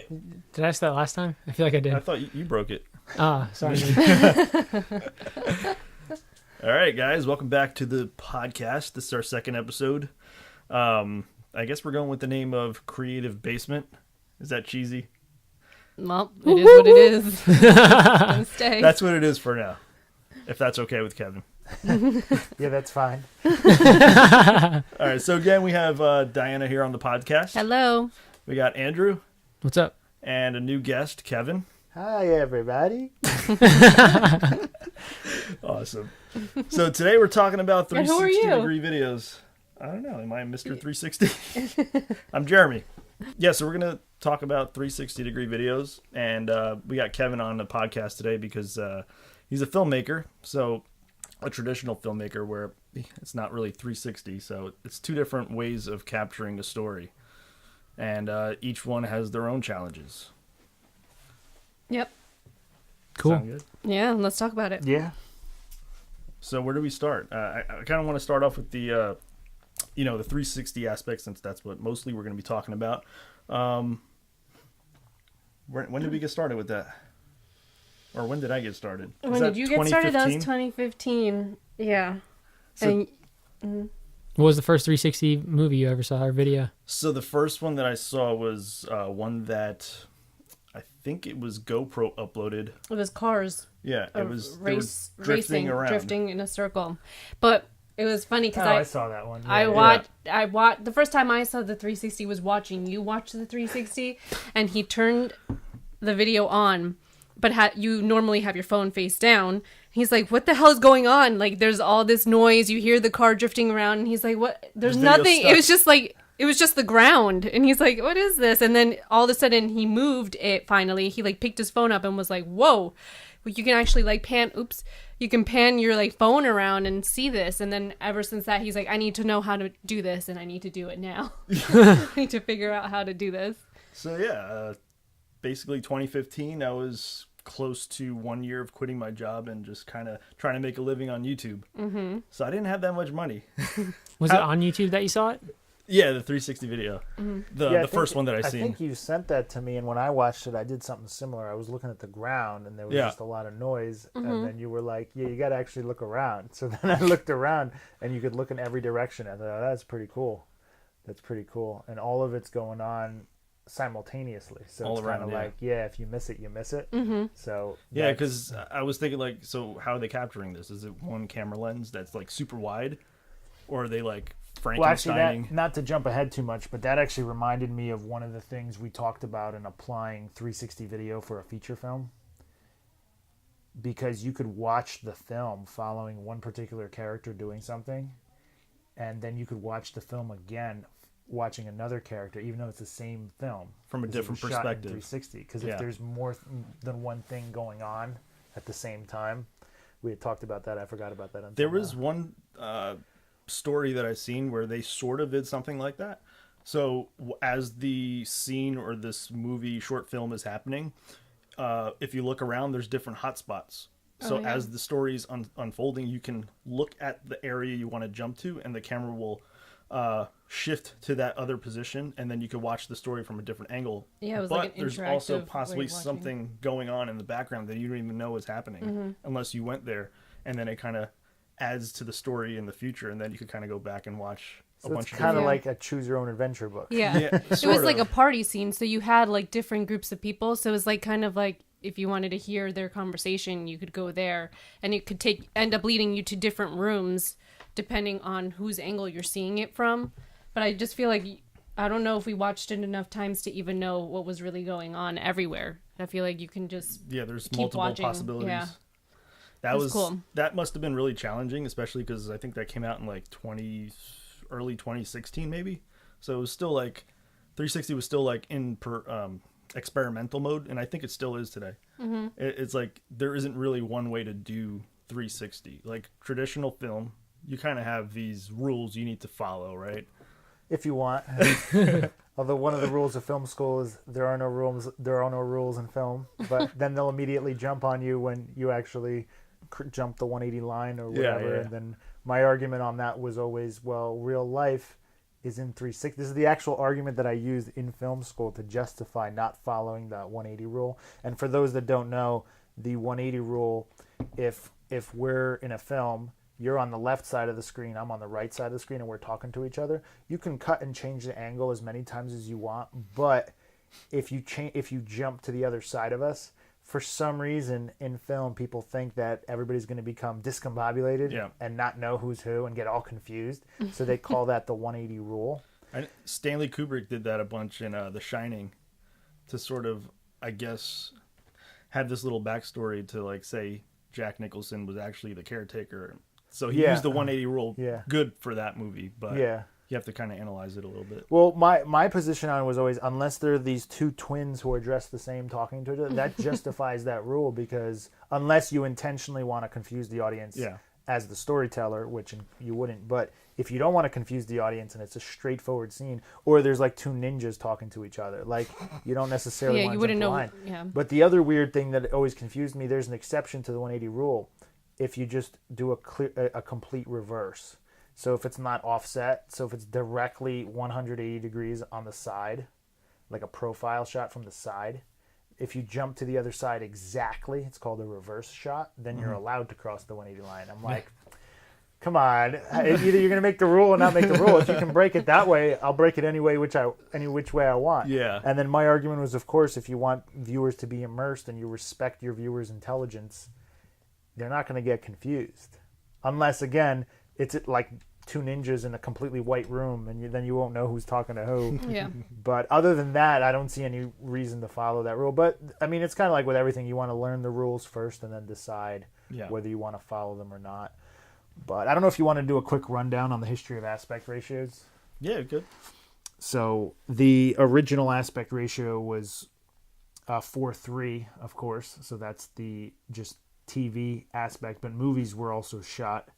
Did I ask that last time? I feel like I did. I thought you broke it. Ah, sorry. All right, guys, welcome back to the podcast. This is our second episode. I guess we're going with the name of Creative Basement. Is that cheesy? Well, it is what it is. Gonna stay. That's what it is for now, if that's okay with Kevin. Yeah, that's fine. All right, so again, we have Diana here on the podcast. Hello. We got Andrew. What's up? And a new guest, Kevin. Hi, everybody. Awesome. So today we're talking about And who are 360-degree videos. I don't know. Am I Mr. 360? I'm Jeremy. Yeah, so we're going to talk about 360-degree videos. And we got Kevin on the podcast today because he's a filmmaker. So a traditional filmmaker where it's not really 360. So it's two different ways of capturing a story. And each one has their own challenges. Yep. Cool. Sound good? Yeah, let's talk about it. Yeah. So where do we start? I kind of want to start off with the 360 aspect, since that's what mostly we're going to be talking about. When did we get started with that? Or when did I get started? When did you get started? That was 2015. Yeah. So, What was the first 360 movie you ever saw or video? so the first one that I saw was one that I think it was GoPro uploaded. It was cars. Yeah, it was they were racing around. drifting in a circle. But it was funny because I saw that one. Yeah, I watched the first time I saw the 360 was watching you watch the 360, and he turned the video on, but you normally have your phone face down. He's like, "What the hell is going on? Like, there's all this noise. You hear the car drifting around." And he's like, "What? There's The video's nothing." stuck. It was just the ground. And he's like, "What is this?" And then all of a sudden he moved it finally. He like picked his phone up and was like, "Whoa, well, you can actually like you can pan your like phone around and see this." And then ever since that, he's like, "I need to know how to do this, and I need to do it now. I need to figure out how to do this." So yeah, basically 2015, I was close to 1 year of quitting my job and just kind of trying to make a living on YouTube. Mm-hmm. So I didn't have that much money. Was it on YouTube that you saw it? Yeah, the 360 video. Mm-hmm. The first one that I seen. I think you sent that to me, and when I watched it, I did something similar. I was looking at the ground, and there was just a lot of noise, and then you were like, yeah, you got to actually look around. So then I looked around, and you could look in every direction. I thought, oh, that's pretty cool. That's pretty cool. And all of it's going on simultaneously. So all it's around, kind of like, if you miss it, you miss it. Mm-hmm. So yeah, because I was thinking like, so how are they capturing this? Is it one camera lens that's like super wide, or are they like Frankensteining? Well, actually, not to jump ahead too much, but that actually reminded me of one of the things we talked about in applying 360 video for a feature film. Because you could watch the film following one particular character doing something, and then you could watch the film again watching another character, even though it's the same film. From a different perspective. 360. Because if there's more than one thing going on at the same time, we had talked about that. I forgot about that. There was one story that I seen where they sort of did something like that. So as the scene or this movie short film is happening, if you look around, there's different hotspots. So as the story's unfolding, you can look at the area you want to jump to, and the camera will shift to that other position, and then you could watch the story from a different angle. Yeah, it was but like an there's interactive also way possibly of watching. something going on in the background that you don't even know is happening unless you went there, and then it kind of adds to the story in the future, and then you could kind of go back and watch a bunch it's of kind of different... like a choose your own adventure book. Yeah. Yeah, It was like a party scene, so you had like different groups of people. So it was like kind of like if you wanted to hear their conversation, you could go there, and it could end up leading you to different rooms depending on whose angle you're seeing it from. But I just feel like I don't know if we watched it enough times to even know what was really going on everywhere. I feel like you can just there's keep multiple watching. possibilities. Yeah. That was cool. That must have been really challenging, especially because I think that came out in like early 2016 maybe. So it was still like 360 was still like in experimental mode, and I think it still is today. Mm-hmm. It's like there isn't really one way to do 360. Like traditional film, you kind of have these rules you need to follow, right? If you want. Although one of the rules of film school is there are no rules in film, but then they'll immediately jump on you when you actually jump the 180 line or whatever. Yeah. And then my argument on that was always, well, real life is in 360. This is the actual argument that I used in film school to justify not following the 180 rule. And for those that don't know, the 180 rule, if we're in a film, you're on the left side of the screen, I'm on the right side of the screen, and we're talking to each other, you can cut and change the angle as many times as you want. But if you jump to the other side of us, for some reason in film, people think that everybody's going to become discombobulated and not know who's who and get all confused. So they call that the 180 rule. Stanley Kubrick did that a bunch in The Shining to sort of, I guess, have this little backstory to, like, say Jack Nicholson was actually the caretaker. So he used the 180 rule good for that movie, but you have to kind of analyze it a little bit. Well, my position on it was always, unless there are these two twins who are dressed the same talking to each other, that justifies that rule, because unless you intentionally want to confuse the audience as the storyteller, which you wouldn't, but if you don't want to confuse the audience and it's a straightforward scene, or there's like two ninjas talking to each other, like you don't necessarily want to jump the line. Yeah. But the other weird thing that always confused me, there's an exception to the 180 rule if you just do a complete reverse. So if it's not offset, so if it's directly 180 degrees on the side, like a profile shot from the side, if you jump to the other side exactly, it's called a reverse shot, then you're allowed to cross the 180 line. I'm like, come on. Either you're going to make the rule or not make the rule. If you can break it that way, I'll break it any which way I want. Yeah. And then my argument was, of course, if you want viewers to be immersed and you respect your viewers' intelligence, they're not going to get confused. Unless, again, it's like two ninjas in a completely white room, and then you won't know who's talking to who. Yeah. But other than that, I don't see any reason to follow that rule. But, I mean, it's kind of like with everything. You want to learn the rules first and then decide whether you want to follow them or not. But I don't know if you want to do a quick rundown on the history of aspect ratios. Yeah, good. So the original aspect ratio was 4:3, of course. So that's the just TV aspect. But movies were also shot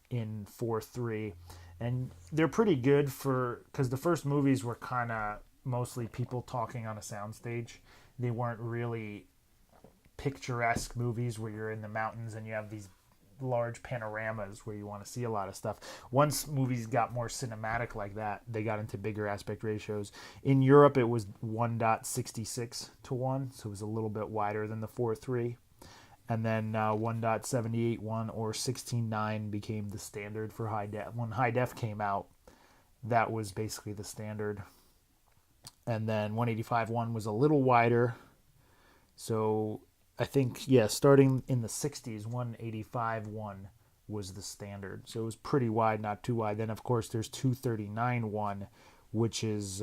in 4:3, and they're pretty good because the first movies were kind of mostly people talking on a soundstage. They weren't really picturesque movies where you're in the mountains and you have these large panoramas where you want to see a lot of stuff. Once movies got more cinematic like that, they got into bigger aspect ratios. In Europe, it was 1.66 to 1, so it was a little bit wider than the 4:3. And then 1.781 or 16:9 became the standard for high def. When high def came out, that was basically the standard. And then 185.1 was a little wider. So I think, starting in the 60s, 185.1 was the standard. So it was pretty wide, not too wide. Then, of course, there's 239.1, which is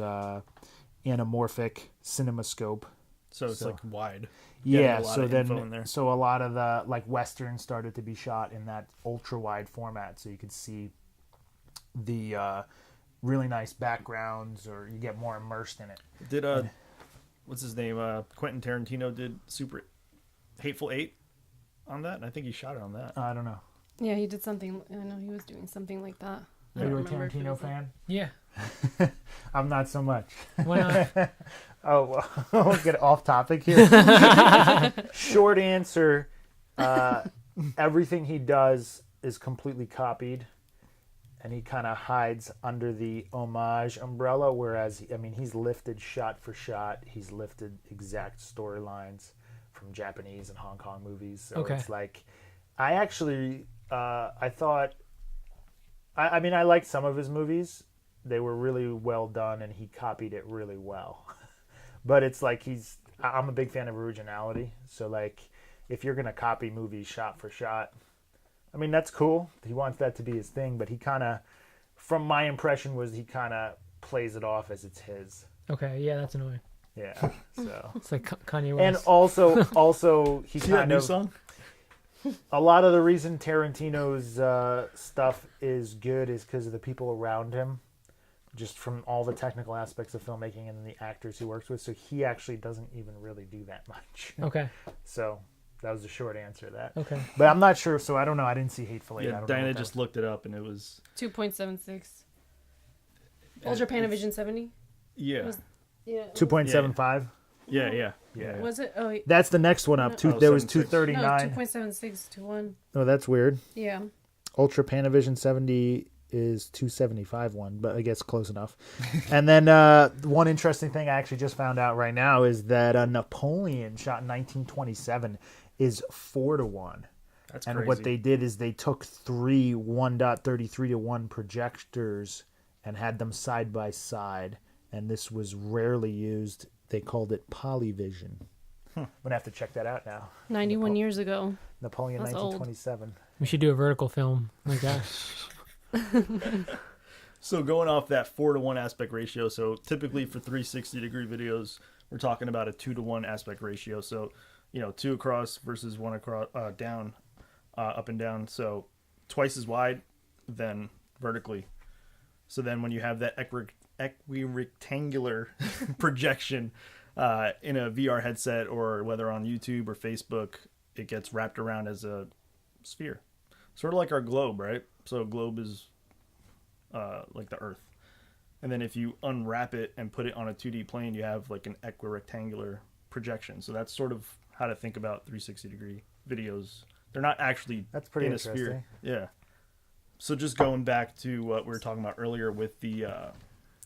anamorphic cinemascope. So it's like wide. Yeah, so then a lot of the like westerns started to be shot in that ultra wide format, so you could see the really nice backgrounds, or you get more immersed in it. Did what's his name? Quentin Tarantino did Super Hateful Eight on that, and I think he shot it on that. I don't know. Yeah, he did something. I know he was doing something like that. Are you a Tarantino fan? Yeah. I'm not so much. Why not? We'll get off topic here. Short answer, everything he does is completely copied, and he kind of hides under the homage umbrella, whereas, he's lifted shot for shot. He's lifted exact storylines from Japanese and Hong Kong movies. So it's like, I actually, I thought, I liked some of his movies. They were really well done, and he copied it really well. But it's like I'm a big fan of originality. So, like, if you're going to copy movies shot for shot, that's cool. He wants that to be his thing. But he kind of, from my impression, was he kind of plays it off as it's his. Okay, yeah, that's annoying. Yeah, so. It's like Kanye West. And also he See that kind new of... song? A lot of the reason Tarantino's stuff is good is because of the people around him. Just from all the technical aspects of filmmaking and the actors he works with. So he actually doesn't even really do that much. Okay. So that was the short answer to that. Okay. But I'm not sure, so I don't know. I didn't see Hateful Eight. Yeah, Diana just looked it up, and it was 2.76. Ultra Panavision 70. Yeah. Yeah. 2.75. Yeah. Was it? Oh, that's the next one up. No. There was 2.76. 239. No, 2.76 to 1. Oh, that's weird. Yeah. Ultra Panavision 70 is 275 one, but I guess close enough. And then one interesting thing I actually just found out right now is that Napoleon, shot in 1927, is 4-1. That's and crazy. what they did is they took three 1.33-1 projectors and had them side by side, and this was rarely used. They called it polyvision. I'm gonna have to check that out now. 91 years ago. Napoleon, That's old. 1927. We should do a vertical film like that. So going off that 4-to-1 aspect ratio, so typically for 360-degree videos, we're talking about a 2-to-1 aspect ratio. So, 2 across versus 1 across, down, up and down. So twice as wide than vertically. So then when you have that equirectangular projection in a VR headset, or whether on YouTube or Facebook, it gets wrapped around as a sphere. Sort of like our globe, right? So a globe is like the Earth. And then if you unwrap it and put it on a 2D plane, you have like an equirectangular projection. So that's sort of how to think about 360-degree videos. They're not actually That's pretty in a interesting. sphere. Yeah. So just going back to what we were talking about earlier with the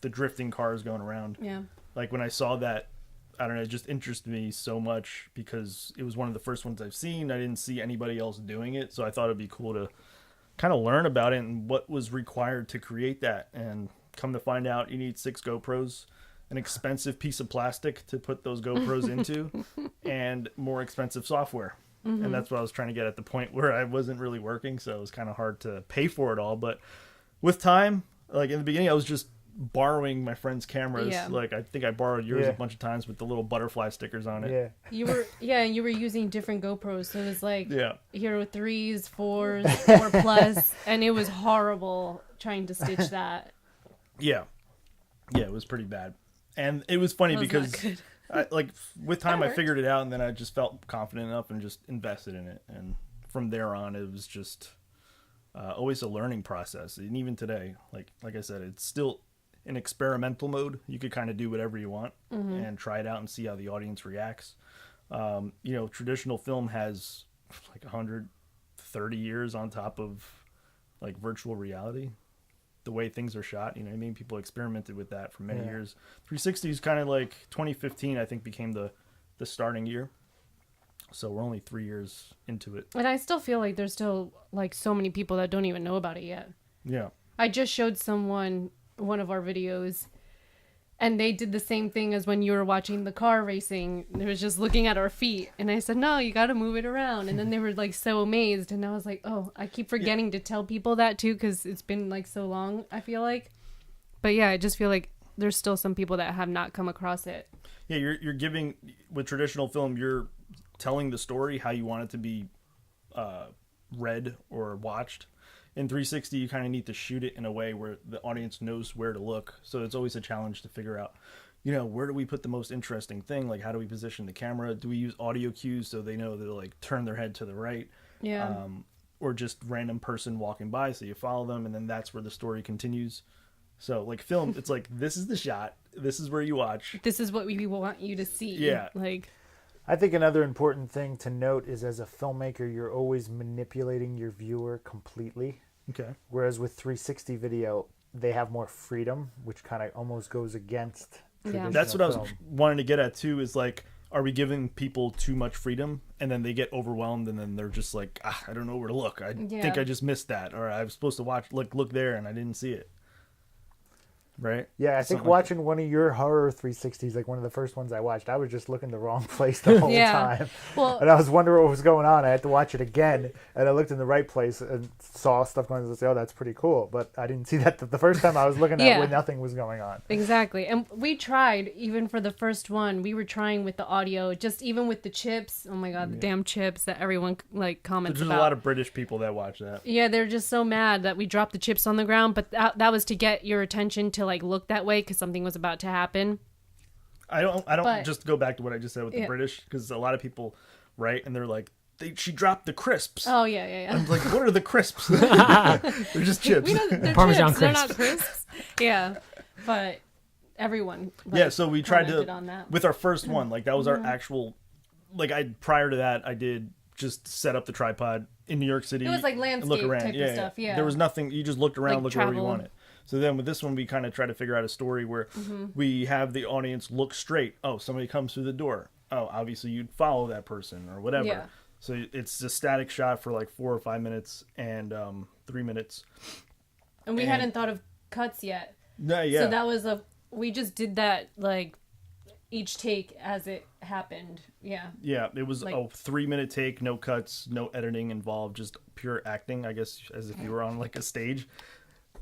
drifting cars going around. Yeah. Like when I saw that, I don't know, it just interested me so much because it was one of the first ones I've seen. I didn't see anybody else doing it, so I thought it'd be cool to kind of learn about it and what was required to create that. And come to find out, you need 6 GoPros, an expensive piece of plastic to put those GoPros into, and more expensive software. Mm-hmm. And that's what I was trying to get at the point where I wasn't really working, so it was kind of hard to pay for it all. But with time, like in the beginning, I was just borrowing my friends' cameras. Yeah. Like I think I borrowed yours a bunch of times with the little butterfly stickers on it. Yeah. You were using different GoPros, so it was like Yeah. Hero 3s, 4s, 4 Plus, and it was horrible trying to stitch that. Yeah, it was pretty bad, and it was funny It was because not good. with time I That figured it out, and then I just felt confident enough and just invested in it, and from there on it was just always a learning process. And even today, like I said, it's still in experimental mode. You could kind of do whatever you want and try it out and see how the audience reacts. Traditional film has like 130 years on top of like virtual reality. The way things are shot, you know what I mean? People experimented with that for many years. 360 is kind of like 2015, I think, became the starting year. So we're only 3 years into it. And I still feel like there's still like so many people that don't even know about it yet. Yeah. I just showed someone one of our videos, and they did the same thing as when you were watching the car racing. They was just looking at our feet, and I said, no, you got to move it around. And then they were like so amazed, and I was like, oh, I keep forgetting to tell people that too, because it's been like so long, I feel like. But yeah, I just feel like there's still some people that have not come across it. Yeah, you're giving, with traditional film, you're telling the story how you want it to be read or watched. In 360, you kind of need to shoot it in a way where the audience knows where to look. So it's always a challenge to figure out, where do we put the most interesting thing? Like, how do we position the camera? Do we use audio cues so they know to like turn their head to the right? Yeah. Or just random person walking by, so you follow them, and then that's where the story continues. So like film, it's like, this is the shot. This is where you watch. This is what we want you to see. Yeah. Like, I think another important thing to note is, as a filmmaker, you're always manipulating your viewer completely. Okay. Whereas with 360 video, they have more freedom, which kind of almost goes against traditional That's what I was film. wanting to get at too, is like, are we giving people too much freedom and then they get overwhelmed and then they're just like, I don't know where to look. I think I just missed that, or I was supposed to look there and I didn't see it. Right? Yeah, I think Something watching one of your horror 360s, like one of the first ones I watched, I was just looking the wrong place the whole time. Well, And I was wondering what was going on. I had to watch it again, and I looked in the right place and saw stuff going on. I said, oh, that's pretty cool. But I didn't see that the first time I was looking at when nothing was going on. Exactly. And we tried, even for the first one, we were trying with the audio, just even with the chips. Oh my God, the damn chips that everyone like comments There's about. a lot of British people that watch that. Yeah, they're just so mad that we dropped the chips on the ground, but that was to get your attention to like look that way because something was about to happen. I don't But- just go back to what I just said with the British, because a lot of people write and they're like, she dropped the crisps. Oh yeah. I'm like, what are the crisps? They're just chips. We know they're Parmesan chips. They're not crisps. crisps. Yeah, but everyone. Yeah, so we tried commented to on that. with our first one, like that was our actual, like prior to that I did just set up the tripod in New York City. It was like and landscape look around. type of stuff, yeah. There was nothing. You just looked around, Like looked wherever you travel. wanted. So then with this one, we kind of try to figure out a story where we have the audience look straight. Oh, somebody comes through the door. Oh, obviously you'd follow that person or whatever. Yeah. So it's a static shot for like 4 or 5 minutes and 3 minutes. And we hadn't thought of cuts yet. No, yeah. So that was we just did that like each take as it happened. Yeah. Yeah, it was Like- a 3-minute take, no cuts, no editing involved, just pure acting, I guess, as if you were on like a stage.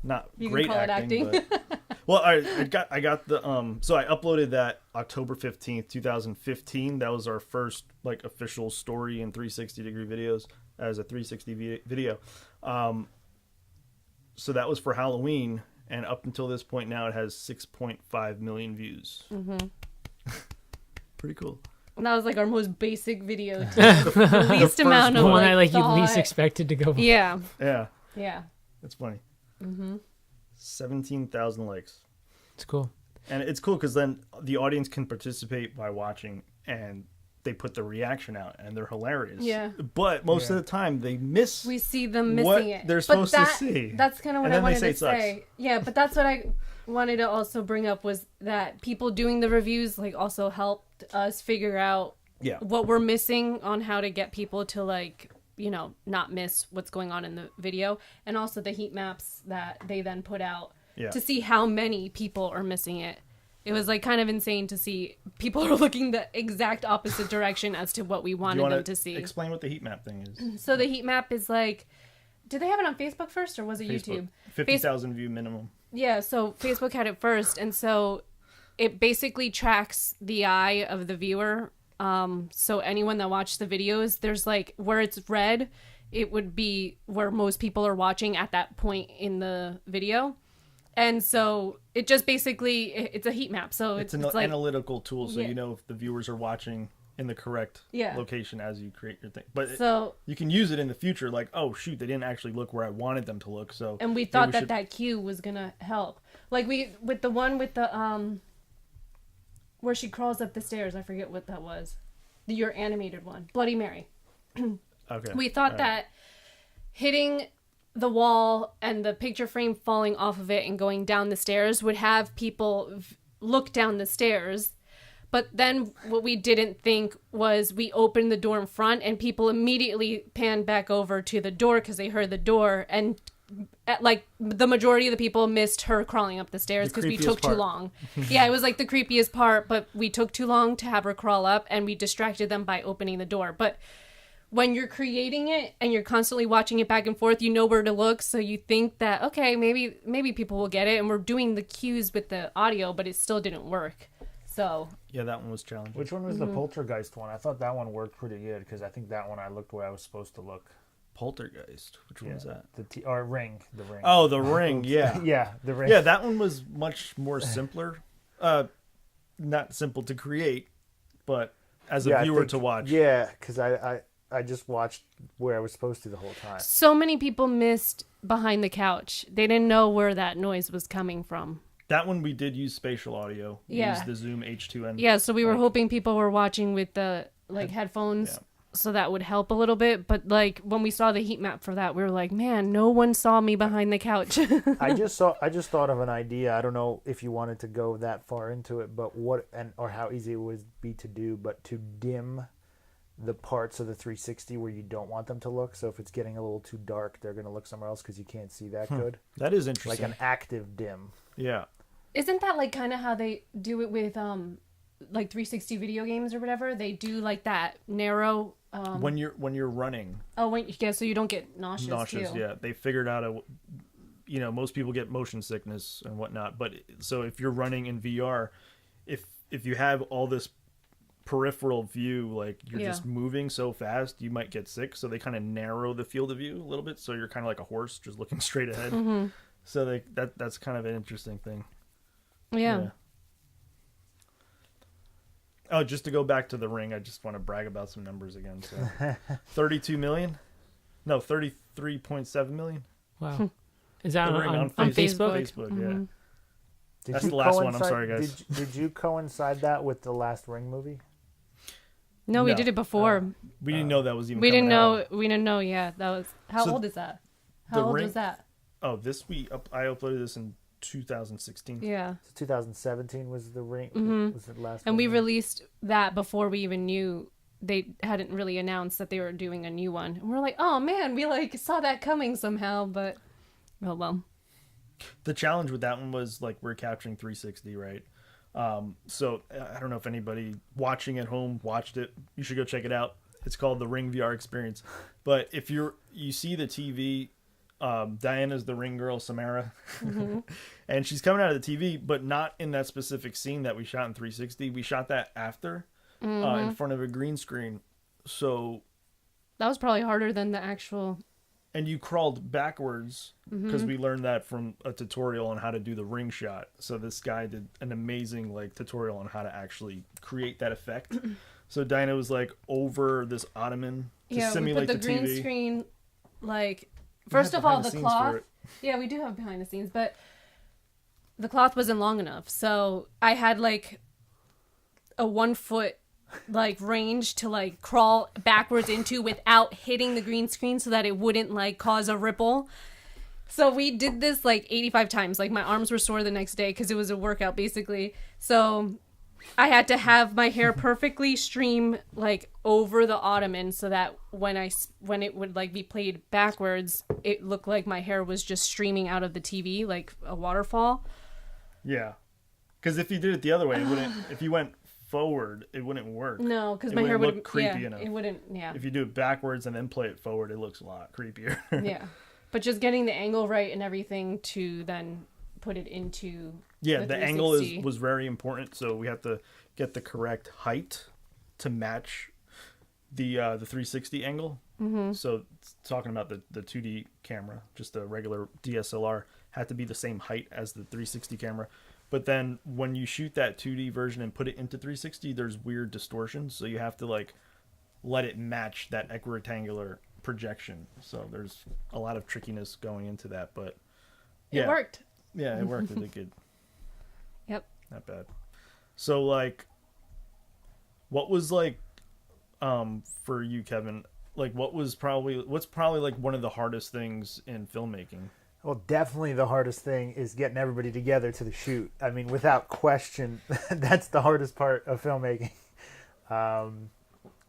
Not You can great call it acting, but well, I got the so I uploaded that October 15th, 2015. That was our first like official story in 360-degree videos as a 360 video. So that was for Halloween, and up until this point now, it has 6.5 million views. Pretty cool. And that was like our most basic video. The least amount The of one like, I like you thought. least expected to go. Yeah. Yeah, Yeah. that's funny. 17,000 likes. It's cool. And it's cool because then the audience can participate by watching, and they put the reaction out, and they're hilarious. Yeah. But most of the time, they miss. We see them missing What it. they're But supposed to see. That's kind of what And I then they wanted say to it sucks. say. Yeah, but that's what I wanted to also bring up was that people doing the reviews like also helped us figure out Yeah. what we're missing on how to get people to like, you know, not miss what's going on in the video, and also the heat maps that they then put out Yeah. to see how many people are missing it. It was like kind of insane to see people are looking the exact opposite direction as to what we Do you wanted want them to see. explain what the heat map thing is? So the heat map is like, did they have it on Facebook first or was it Facebook. YouTube? 50,000 view minimum. Yeah, so Facebook had it first, and so it basically tracks the eye of the viewer. So anyone that watched the videos, there's like where it's red, it would be where most people are watching at that point in the video. And so it just basically, it's a heat map. So It's it's an like, analytical tool, so Yeah. you know if the viewers are watching in the correct Yeah. location as you create your thing. But so, you can use it in the future, like, oh shoot, they didn't actually look where I wanted them to look. So and we maybe thought that should- that cue was gonna help. Like with the one with the, where she crawls up the stairs, I forget what that was. Your animated one, Bloody Mary. Okay. We thought All right. that hitting the wall and the picture frame falling off of it and going down the stairs would have people look down the stairs. But then what we didn't think was we opened the door in front and people immediately panned back over to the door because they heard the door, and like the majority of the people missed her crawling up the stairs because we creepiest took too part. long. Yeah, it was like the creepiest part, but we took too long to have her crawl up and we distracted them by opening the door. But when you're creating it and you're constantly watching it back and forth, you know where to look, so you think that okay, maybe people will get it, and we're doing the cues with the audio, but it still didn't work. So Yeah, that one was challenging. Which one was the poltergeist one? I thought that one worked pretty good because I think that one I looked where I was supposed to look. Poltergeist. Which one was that? Or Ring. The Ring. Oh, the Ring. Yeah. Yeah, the Ring. Yeah, that one was much more simpler. Not simple to create, but as a I viewer think- to watch. Yeah, because I just watched where I was supposed to the whole time. so many people missed behind the couch. They didn't know where that noise was coming from. That one we did use spatial audio. We Yeah. used the Zoom H2N. Yeah, so we were Like- hoping people were watching with the like headphones, so that would help a little bit. But like when we saw the heat map for that, we were like, man, no one saw me behind the couch. I just thought of an idea. I don't know if you wanted to go that far into it, but or how easy it would be to do, but to dim the parts of the 360 where you don't want them to look. So if it's getting a little too dark, they're going to look somewhere else because you can't see that good. That is Like interesting. an active dim. Yeah. Isn't that like kind of how they do it with like 360 video games or whatever? They do like that narrow. When you're running, Yeah, so you don't get nauseous too. yeah, they figured out most people get motion sickness and whatnot, but so if you're running in VR, if you have all this peripheral view, like you're just moving so fast, you might get sick. So they kind of narrow the field of view a little bit, so you're kind of like a horse just looking straight ahead. Mm-hmm. So that's kind of an interesting thing. Yeah. Oh, just to go back to the Ring, I just want to brag about some numbers again. So 32 million? No, 33.7 million. Wow. Is that The Ring on Facebook? Facebook, yeah. Mhm. Did That's you the last one. I'm coincide- sorry, guys. Did you coincide that with the last Ring movie? No, we No. did it before. We didn't know that was even We didn't coming out. know. We didn't know. Yeah, that was. How So old is that? the How old ring- was that? Oh, I uploaded this in 2016. Yeah. So 2017 was the ring. Was the last. And one, we yeah? released that before we even knew they hadn't really announced that they were doing a new one. And we're like, oh man, we like saw that coming somehow, but oh well. The challenge with that one was like we're capturing 360, right? So I don't know if anybody watching at home watched it. You should go check it out. It's called the Ring VR Experience. But if you see the TV, Diana's the ring girl, Samara, and she's coming out of the TV, but not in that specific scene that we shot in 360. We shot that after, in front of a green screen. So That was probably harder than the actual. and you crawled backwards because we learned that from a tutorial on how to do the ring shot. So this guy did an amazing like tutorial on how to actually create that effect. So Dinah was like over this ottoman to Yeah, we simulate put the green TV. screen, like, We first have of all, behind the scenes cloth. for it. Yeah, we do have behind the scenes, but the cloth wasn't long enough. So I had like a 1 foot like range to like crawl backwards into without hitting the green screen so that it wouldn't like cause a ripple. So we did this like 85 times. Like my arms were sore the next day because it was a workout basically. So I had to have my hair perfectly stream like over the ottoman so that when it would like be played backwards, it looked like my hair was just streaming out of the TV like a waterfall. Yeah, because if you did it the other way, it wouldn't. If you went forward, it wouldn't work. No, because It my hair wouldn't would look creepy yeah, enough. it wouldn't. Yeah, If you do it backwards and then play it forward, it looks a lot creepier. yeah. But just getting the angle right and everything to then put it into Yeah, the angle 360. was very important. So we have to get the correct height to match the 360 angle. Mm-hmm. So talking about the 2D camera, just a regular DSLR had to be the same height as the 360 camera. But then when you shoot that 2D version and put it into 360, there's weird distortions. So you have to like let it match that equirectangular projection. So there's a lot of trickiness going into that. But It worked. Yeah, it worked. It did good. Yep. Not bad. So like, what was like, for you, Kevin? Like, what's probably like one of the hardest things in filmmaking? Well, definitely the hardest thing is getting everybody together to the shoot. I mean, without question, that's the hardest part of filmmaking.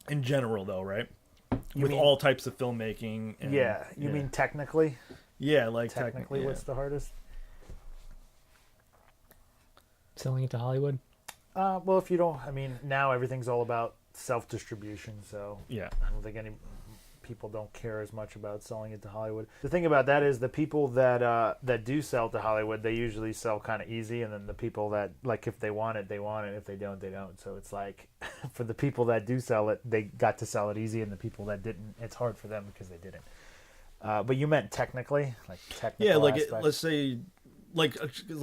In general, though, right? With mean- all types of filmmaking. And, Yeah, you mean technically? yeah, like Technically, yeah. what's the hardest? Selling it to Hollywood. Well, if you don't, I mean, now everything's all about self-distribution, so Yeah. I don't think any people don't care as much about selling it to Hollywood. The thing about that is the people that do sell to Hollywood, they usually sell kind of easy, and then the people that, like, if they want it, they want it. If they don't, they don't. So it's like, for the people that do sell it, they got to sell it easy, and the people that didn't, it's hard for them because they didn't. But you meant technically, like technical Yeah, like aspects. let's say, like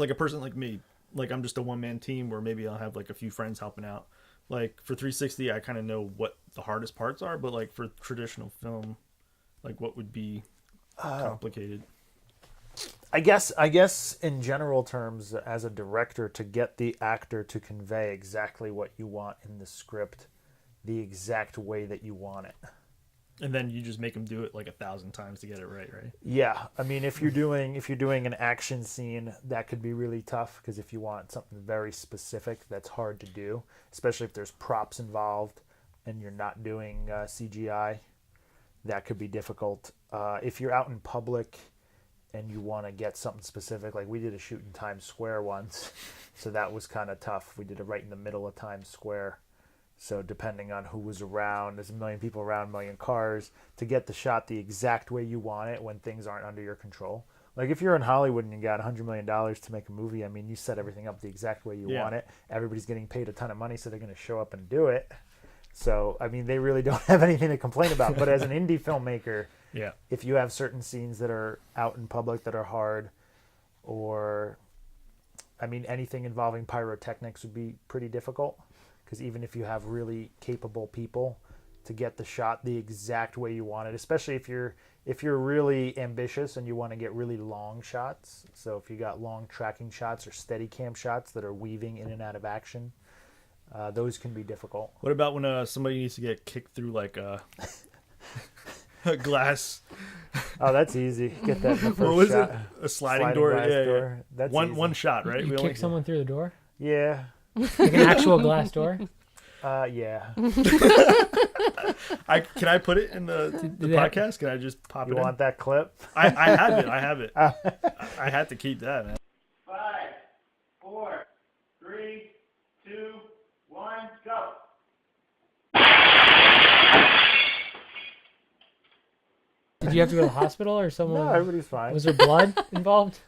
a person like me, like I'm just a one-man team, where maybe I'll have like a few friends helping out. Like for 360, I kind of know what the hardest parts are, but like for traditional film, like what would be complicated? I guess in general terms, as a director, to get the actor to convey exactly what you want in the script, the exact way that you want it. And then you just make them do it like 1,000 times to get it right, right? Yeah, I mean, if you're doing an action scene, that could be really tough because if you want something very specific, that's hard to do, especially if there's props involved and you're not doing CGI. That could be difficult. If you're out in public and you want to get something specific, like we did a shoot in Times Square once, so that was kind of tough. We did it right in the middle of Times Square. So depending on who was around, there's a million people around, a million cars, to get the shot the exact way you want it when things aren't under your control. Like if you're in Hollywood and you got $100 million to make a movie, I mean, you set everything up the exact way you want it. Everybody's getting paid a ton of money, so they're going to show up and do it. So, I mean, they really don't have anything to complain about. But as an indie filmmaker, Yeah. if you have certain scenes that are out in public that are hard, or, I mean, anything involving pyrotechnics would be pretty difficult. Because even if you have really capable people, to get the shot the exact way you want it, especially if you're really ambitious and you want to get really long shots. So if you got long tracking shots or steady cam shots that are weaving in and out of action, Those can be difficult. What about when somebody needs to get kicked through like a glass? Oh, that's easy. Get that in the first What was shot. it? A sliding door? glass Yeah, door. yeah. That's One easy. shot, right? You kick someone through the door? Yeah. Like an actual glass door? Yeah. Can I put it in the podcast? Can I just pop You it in? want that clip? I have it. I have it. I had to keep that, man. 5, 4, 3, 2, 1, go. Did you have to go to the hospital or someone? No, everybody's fine. Was there blood involved?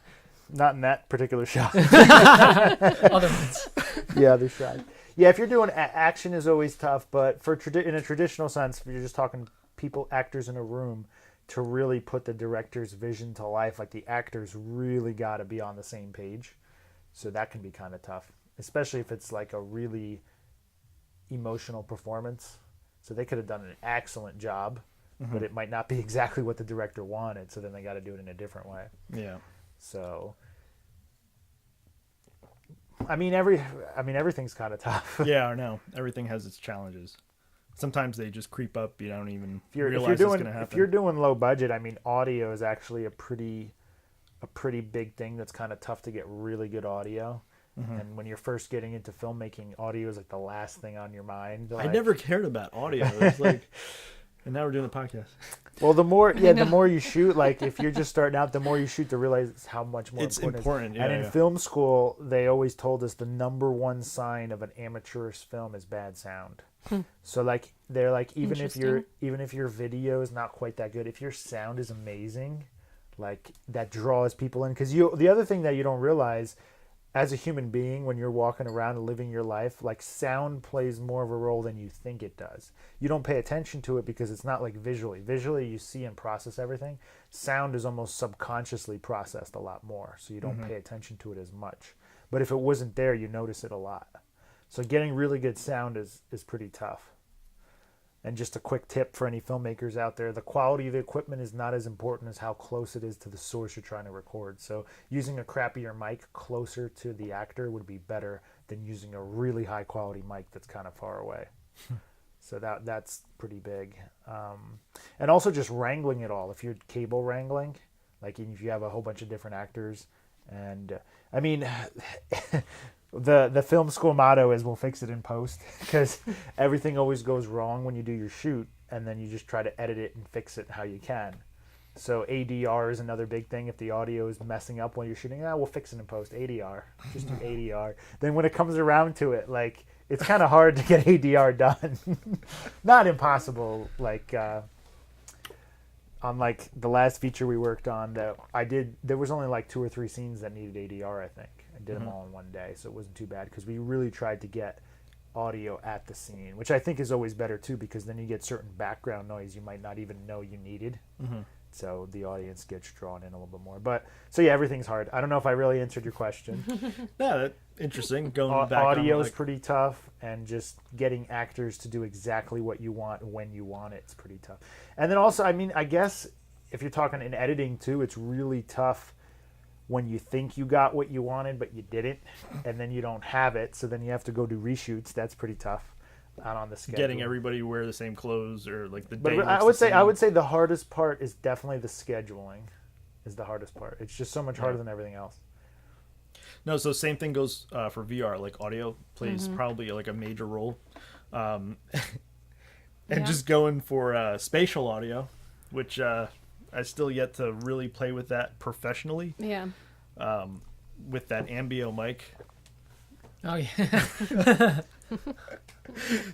Not in that particular shot. Other ones. Yeah, other shot. Yeah, if you're doing action is always tough, but for in a traditional sense, if you're just talking people, actors in a room, to really put the director's vision to life, like the actors really got to be on the same page. So that can be kind of tough, especially if it's like a really emotional performance. So they could have done an excellent job, but it might not be exactly what the director wanted. So then they got to do it in a different way. Yeah. So, I mean, everything's kind of tough. Yeah, I know. Everything has its challenges. Sometimes they just creep up. You don't even If you're realize doing it's going to happen. if you're doing low budget, I mean, audio is actually a pretty big thing. That's kind of tough to get really good audio. And when you're first getting into filmmaking, audio is like the last thing on your mind. I never cared about audio. It's like, and now we're doing a podcast. Well, the more you shoot, like if you're just starting out, the more you shoot to realize how much more It's important. important, And in yeah. film school, they always told us the number one sign of an amateurish film is bad sound. So like they're like even if your video is not quite that good, if your sound is amazing, like that draws people in. Because the other thing that you don't realize as a human being when you're walking around and living your life, like sound plays more of a role than you think it does. You don't pay attention to it because it's not like visually you see and process everything. Sound is almost subconsciously processed a lot more, so you don't pay attention to it as much. But if it wasn't there, you notice it a lot. So getting really good sound is pretty tough. And just a quick tip for any filmmakers out there, the quality of the equipment is not as important as how close it is to the source you're trying to record. So using a crappier mic closer to the actor would be better than using a really high quality mic that's kind of far away. So that's pretty big. And also just wrangling it all. If you're cable wrangling, like if you have a whole bunch of different actors, and I mean, the film school motto is we'll fix it in post, because everything always goes wrong when you do your shoot, and then you just try to edit it and fix it how you can. So ADR is another big thing. If the audio is messing up while you're shooting, we'll fix it in post. ADR, just do ADR. Then when it comes around to it, like it's kind of hard to get ADR done. Not impossible. Like on like the last feature we worked on that I did, there was only like 2 or 3 scenes that needed ADR. I think I did them all in one day, so it wasn't too bad because we really tried to get audio at the scene, which I think is always better too, because then you get certain background noise you might not even know you needed. So the audience gets drawn in a little bit more. But so yeah, everything's hard. I don't know if I really answered your question. Yeah, that's interesting. Going back Audio on, is like, pretty tough, and just getting actors to do exactly what you want when you want it is pretty tough. And then also, I mean, I guess if you're talking in editing too, it's really tough when you think you got what you wanted but you didn't, and then you don't have it, so then you have to go do reshoots. That's pretty tough. Out on the schedule. getting everybody to wear the same clothes or like the But day. I would say the hardest part is definitely the scheduling. Is the hardest part. It's just so much harder than everything else. No, so same thing goes for VR. Like audio plays probably like a major role, and just going for spatial audio, which I still yet to really play with that professionally. Yeah. With that Ambio mic. Oh yeah.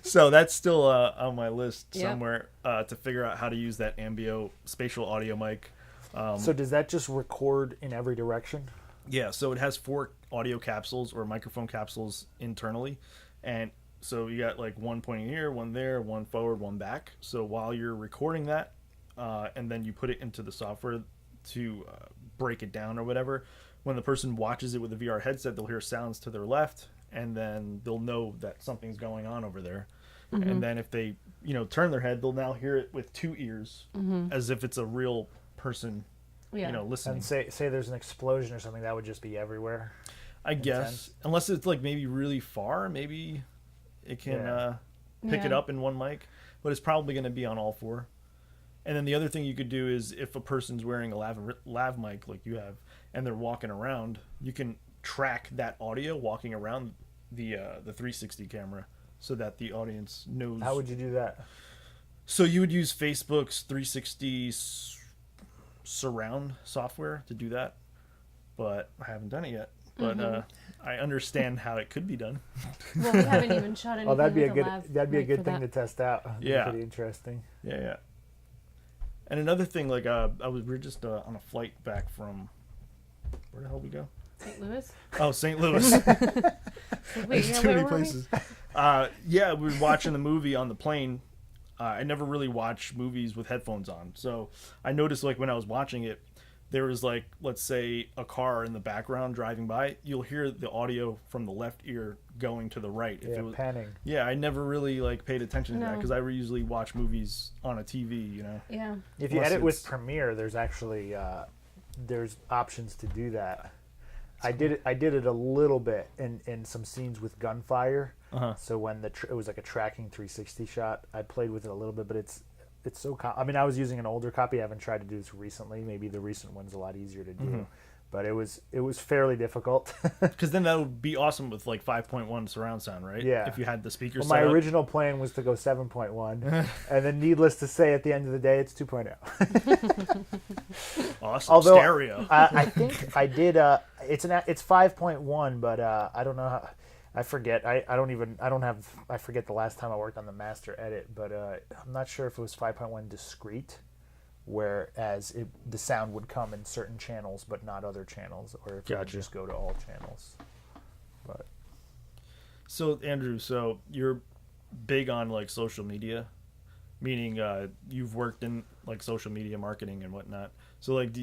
So that's still on my list Yep. somewhere to figure out how to use that Ambio spatial audio mic. So does that just record in every direction? Yeah, so it has 4 audio capsules or microphone capsules internally, and so you got like one pointing here, one there, one forward, one back. So while you're recording that, and then you put it into the software to break it down or whatever, when the person watches it with a VR headset, they'll hear sounds to their left, and then they'll know that something's going on over there. And then if they, turn their head, they'll now hear it with 2 ears, as if it's a real person, Yeah. listening. And say there's an explosion or something, that would just be everywhere. I guess, unless it's like maybe really far, maybe It can Yeah. pick it Yeah. up in one mic, but it's probably going to be on all four. And then the other thing you could do is if a person's wearing a lav mic like you have, and they're walking around, you can track that audio walking around the 360 camera, so that the audience knows. How would you do that? So you would use Facebook's 360 surround software to do that, but I haven't done it yet. But I understand how it could be done. Well, we haven't even shot anything. Oh, that'd be a with good lav that'd be a mic good for thing that. to test out. That'd be Yeah. pretty interesting. Yeah. And another thing, like we were just on a flight back from where the hell we go? St. Louis. Oh, St. Louis. Wait, There's yeah, too where many were we? places. Yeah, we were watching the movie on the plane. I never really watch movies with headphones on, so I noticed like when I was watching it, there was like, let's say, a car in the background driving by. You'll hear the audio from the left ear going to the right. If Yeah, it was, panning. yeah, I never really like paid attention to that No. because I usually watch movies on a TV. You know. Yeah. If you Unless edit with it's- Premiere, there's actually there's options to do that. I did it a little bit in some scenes with gunfire. Uh-huh. So when it was like a tracking 360 shot, I played with it a little bit, but it's so. I mean, I was using an older copy. I haven't tried to do this recently. Maybe the recent one's a lot easier to do, but it was fairly difficult. Because then that would be awesome with like 5.1 surround sound, right? Yeah. If you had the speakers. Well, my set up. original plan was to go 7.1, and then needless to say, at the end of the day, it's 2.0. Awesome Although stereo. I think I did. It's 5.1, but I don't know how. I forget. I forget the last time I worked on the master edit, but I'm not sure if it was 5.1 discrete, whereas the sound would come in certain channels but not other channels, or if it would Gotcha. just go to all channels. But So Andrew, so you're big on like social media, meaning you've worked in like social media marketing and whatnot. So like, do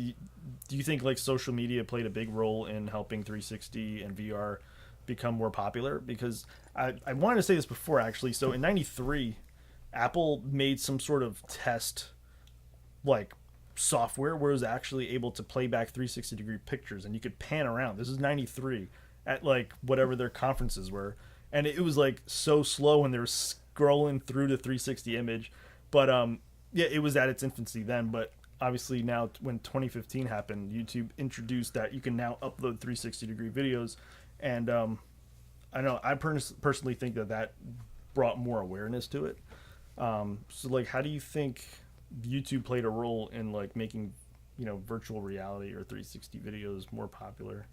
you think like social media played a big role in helping 360 and VR become more popular? Because I wanted to say this before actually. So in '93, Apple made some sort of test like software where it was actually able to play back 360-degree pictures, and you could pan around. This is '93 at like whatever their conferences were, and it was like so slow when they were scrolling through the 360 image. But yeah, it was at its infancy then. But obviously now, when 2015 happened, YouTube introduced that you can now upload 360-degree videos, and I know I personally think that brought more awareness to it. So like, how do you think YouTube played a role in like making, virtual reality or 360 videos more popular?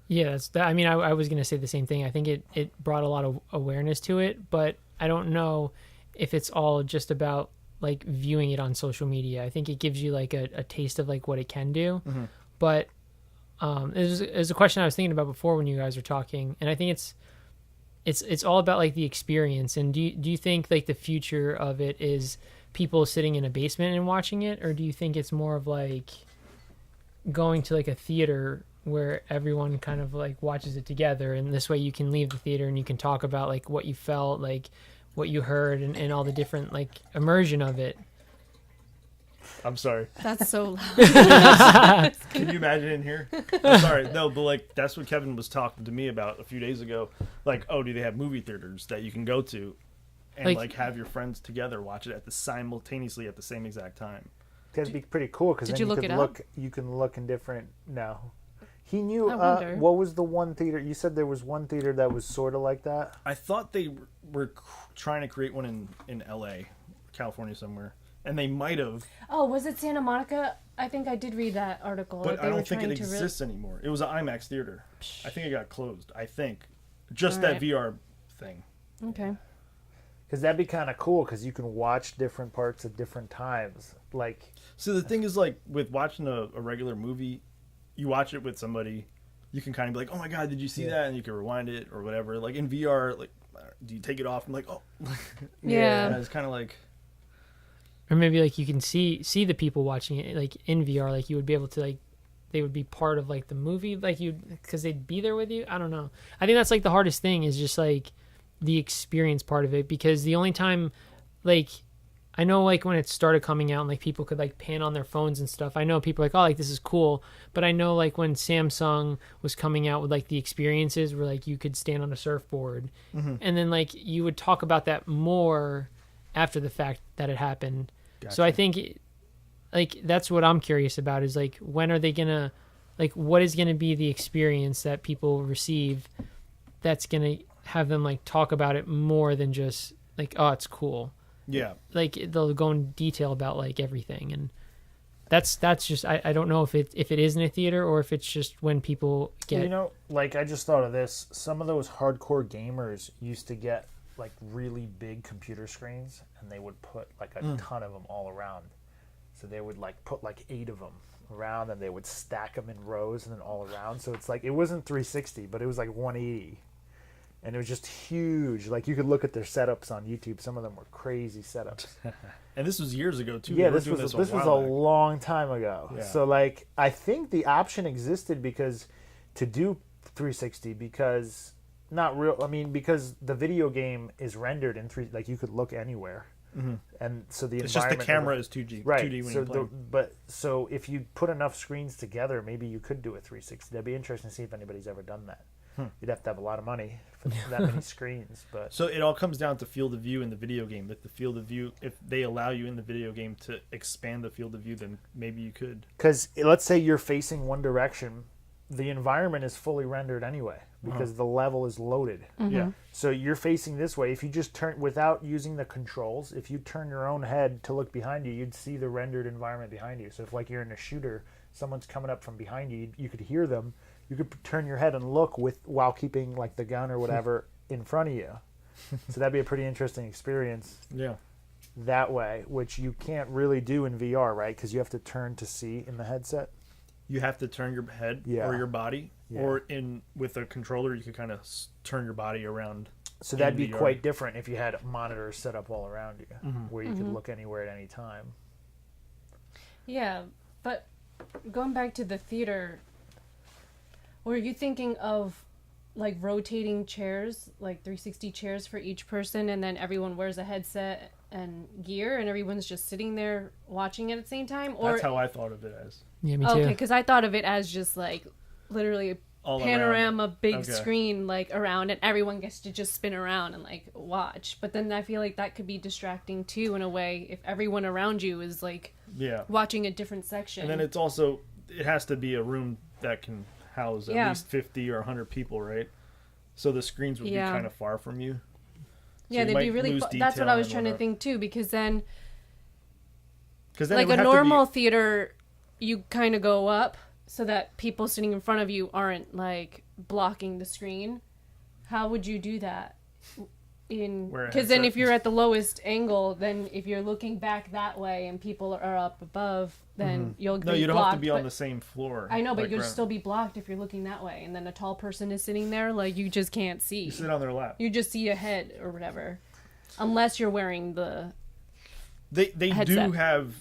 Yeah, I mean, I was going to say the same thing. I think it brought a lot of awareness to it, but I don't know if it's all just about like viewing it on social media. I think it gives you like a taste of like what it can do. Mm-hmm. But it was a question I was thinking about before when you guys were talking, and I think it's all about like the experience. And do you think like the future of it is people sitting in a basement and watching it, or do you think it's more of like going to like a theater where everyone kind of like watches it together, and this way you can leave the theater and you can talk about like what you felt, like what you heard, and all the different like immersion of it? I'm sorry. That's so loud. Can you imagine in here? I'm sorry. No, but like that's what Kevin was talking to me about a few days ago. Like, oh, do they have movie theaters that you can go to and like have your friends together watch it simultaneously at the same exact time? that'd be pretty cool because Did then you you look could it up? look. You can look in different. No, he knew. I wonder. What was the one theater? You said there was one theater that was sort of like that. I thought they were trying to create one in L.A., California somewhere, and they might have, Oh, was it Santa Monica? I think I did read that article. but They I were don't think it trying to exists anymore. It was an IMAX theater. I think it got closed. I think just that Alright. VR thing. Okay. Because that'd be kind of cool because you can watch different parts at different times. Like, So the thing is, like, with watching a regular movie, you watch it with somebody, you can kind of be like, oh my god, did you see that? And you can rewind it or whatever. Like in VR, like, do you take it off and like, oh, Yeah. And it's kind of like, Or maybe like you can see the people watching it like in VR, like you would be able to like they would be part of like the movie, like because they'd be there with you. I don't know. I think that's like the hardest thing is just like the experience part of it, because the only time like I know like when it started coming out and like people could like pan on their phones and stuff. I know people are like, oh, like this is cool. But I know like when Samsung was coming out with like the experiences where like you could stand on a surfboard, and then like you would talk about that more after the fact that it happened. Gotcha. So I think like that's what I'm curious about is like when are they gonna like what is gonna be the experience that people receive that's gonna have them like talk about it more than just like, oh, it's cool. Yeah. Like they'll go in detail about like everything, and that's just I don't know if it is in a theater or if it's just when people get You know, like I just thought of this. Some of those hardcore gamers used to get like really big computer screens, and they would put like a ton of them all around. So they would like put like 8 of them around, and they would stack them in rows and then all around. So it's like it wasn't 360, but it was like 180. And it was just huge. Like you could look at their setups on YouTube. Some of them were crazy setups. And this was years ago too. Yeah, They were this doing was while a back. long time ago. Yeah. So like I think the option existed because to do 360 because not real. I mean because the video game is rendered in like you could look anywhere. And so the It's just the environment camera is 2D. right. 2D when so you play. so if you put enough screens together, maybe you could do a 360. That'd be interesting to see if anybody's ever done that. You'd have to have a lot of money for that many screens, but So it all comes down to field of view in the video game. If the field of view, if they allow you in the video game to expand the field of view, then maybe you could. because let's say you're facing one direction, the environment is fully rendered anyway because the level is loaded. Yeah. So you're facing this way. If you just turn without using the controls, if you turn your own head to look behind you, you'd see the rendered environment behind you. So if like you're in a shooter, someone's coming up from behind you, you could hear them. You could turn your head and look while keeping like the gun or whatever in front of you. So that'd be a pretty interesting experience Yeah. that way, which you can't really do in VR, right? Because you have to turn to see in the headset. You have to turn your head Yeah. or your body, Yeah. or with a controller, you could kind of turn your body around. So in that'd be VR. quite different if you had monitors set up all around you, where you could look anywhere at any time. Yeah, but going back to the theater, were you thinking of like rotating chairs, like 360 chairs for each person, and then everyone wears a headset and gear, and everyone's just sitting there watching it at the same time? Or That's how I thought of it as. yeah me too. okay, because I thought of it as just like literally a All panorama big Okay. screen like around, and everyone gets to just spin around and like watch. But then I feel like that could be distracting too in a way if everyone around you is like Yeah. watching a different section. And then it has to be a room that can house at Yeah. least 50 or 100 people, right? So the screens would Yeah. be kind of far from you. yeah, you they'd be might really. lose That's what detail I was and trying to whatnot. think too, because then Because then like it would a have to be- normal theater, you kind of go up so that people sitting in front of you aren't like blocking the screen. How would you do that? Wear a Because then headset. if you're at the lowest angle, then if you're looking back that way and people are up above, then you'll be No, you don't blocked, have to be on but- the same floor. I know, but like you'll around- still be blocked if you're looking that way, and then a tall person is sitting there, like you just can't see. You sit on their lap. You just see a head or whatever, unless you're wearing the. They do headset. have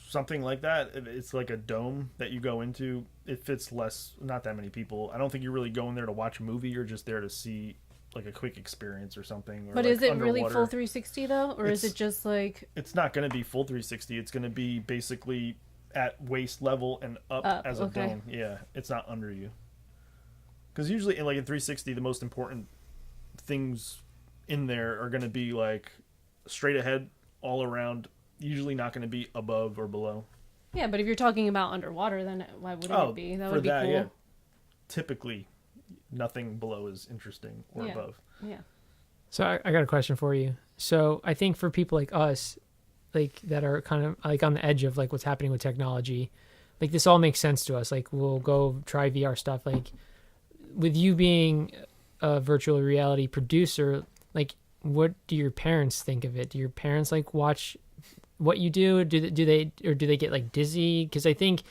something like that. It's like a dome that you go into. It fits not that many people. I don't think you're really going there to watch a movie. You're just there to see like a quick experience or something. Or But like is it really underwater. full 360 though, or is It's- it just like It's not going to be full 360. It's going to be basically at waist level and up as a okay. dome. Yeah, it's not under you. Because usually, in 360, the most important things in there are going to be like straight ahead, all around. Usually not going to be above or below. Yeah, but if you're talking about underwater, then why wouldn't it be? That for would be cool. yeah. Typically, nothing below is interesting or Yeah. above. Yeah. So I got a question for you. So I think for people like us, like that are kind of like on the edge of like what's happening with technology, like this all makes sense to us. Like we'll go try VR stuff. Like with you being a virtual reality producer, like what do your parents think of it? Do your parents like watch what you do? Do they get like dizzy? Because I think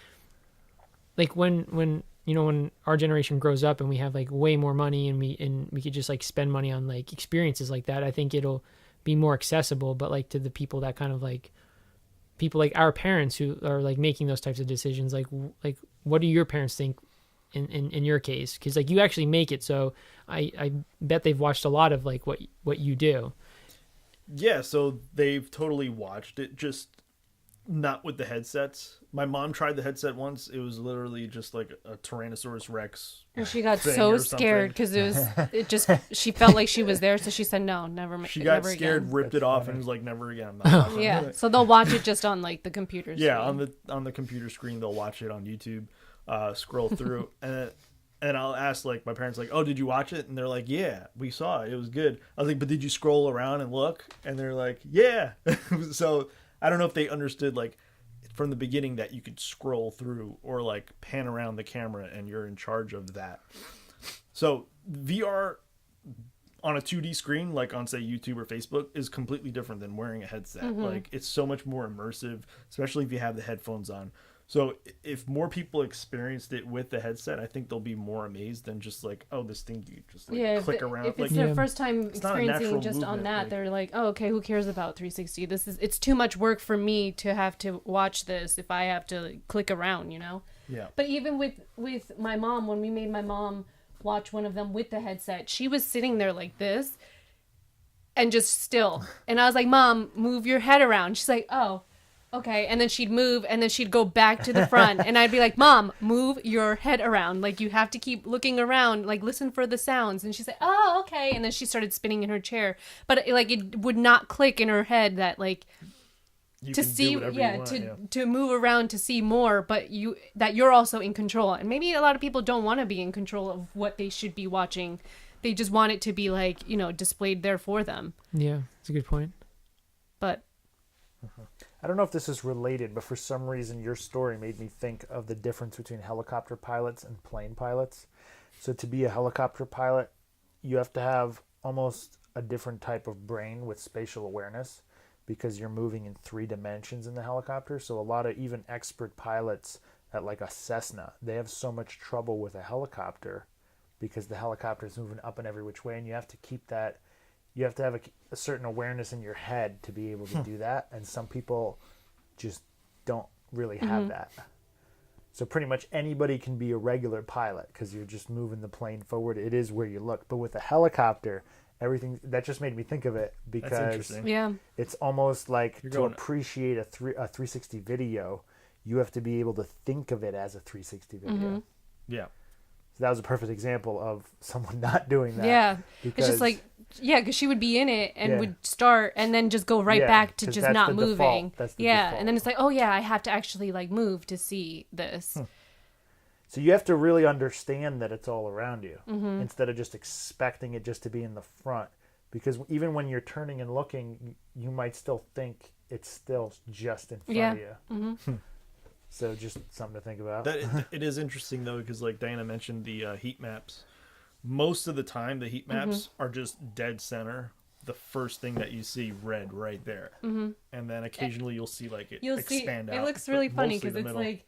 like when you know, when our generation grows up and we have like way more money and we could just like spend money on like experiences like that, I think it'll be more accessible. But like to the people that kind of like people like our parents who are like making those types of decisions, like what do your parents think in your case? Because like you actually make it, so I bet they've watched a lot of like what you do. Yeah, so they've totally watched it, just not with the headsets. My mom tried the headset once. It was literally just like a Tyrannosaurus Rex And she got thing so or scared something. because she felt like she was there, so she said no, She got never scared, again. ripped That's it off, funny. and was like, "Never again." I'm not watching Yeah, it. so they'll watch it just on like the computer. Yeah, screen. on the computer screen, they'll watch it on YouTube, scroll through, and I'll ask like my parents like, "Oh, did you watch it?" And they're like, "Yeah, we saw it. It was good." I was like, "But did you scroll around and look?" And they're like, "Yeah." So I don't know if they understood like from the beginning that you could scroll through or like pan around the camera and you're in charge of that. So VR on a 2D screen, like on say YouTube or Facebook, is completely different than wearing a headset. Like it's so much more immersive, especially if you have the headphones on. So if more people experienced it with the headset, I think they'll be more amazed than just like, oh, this thing you just like Yeah, click around. if Like, it's their Yeah. first time It's not a experiencing natural just on movement, that, like- they're like, "Oh, okay, who cares about 360? It's too much work for me to have to watch this if I have to like, click around, you know." yeah, But even with my mom, when we made my mom watch one of them with the headset, she was sitting there like this and just still. And I was like, "Mom, move your head around." She's like, "Oh, okay." And then she'd move and then she'd go back to the front and I'd be like, "Mom, move your head around. Like you have to keep looking around, like listen for the sounds." And she's like, "Oh, okay." And then she started spinning in her chair. But like it would not click in her head that like you to can do see whatever yeah you want, to to move around to see more, but you're also in control. And maybe a lot of people don't want to be in control of what they should be watching. They just want it to be like, displayed there for them. Yeah, that's a good point. But I don't know if this is related, but for some reason your story made me think of the difference between helicopter pilots and plane pilots. So to be a helicopter pilot, you have to have almost a different type of brain with spatial awareness because you're moving in 3 dimensions in the helicopter. So a lot of even expert pilots at like a Cessna, they have so much trouble with a helicopter because the helicopter is moving up and every which way, and you have to keep that. You have to have a certain awareness in your head to be able to do that, and some people just don't really have that. So pretty much anybody can be a regular pilot because you're just moving the plane forward. It is where you look. But with a helicopter, everything that just made me think of it because interesting. yeah. it's almost like You're to going- appreciate a 360 video, you have to be able to think of it as a 360 video. yeah. So that was a perfect example of someone not doing that. Yeah. It's because- just like, yeah, because she would be in it and Yeah. would start and then just go right Yeah, back to 'cause just that's not the moving. default. That's the yeah. default. And then it's like, oh, yeah, I have to actually like move to see this. So you have to really understand that it's all around you instead of just expecting it just to be in the front. Because even when you're turning and looking, you might still think it's still just in front Yeah. of you. So just something to think about. It is interesting though because like Diana mentioned the heat maps. Most of the time, the heat maps are just dead center. The first thing that you see red right there, and then occasionally you'll see like it You'll see, expand out. it looks but really funny mostly because the it's middle. like,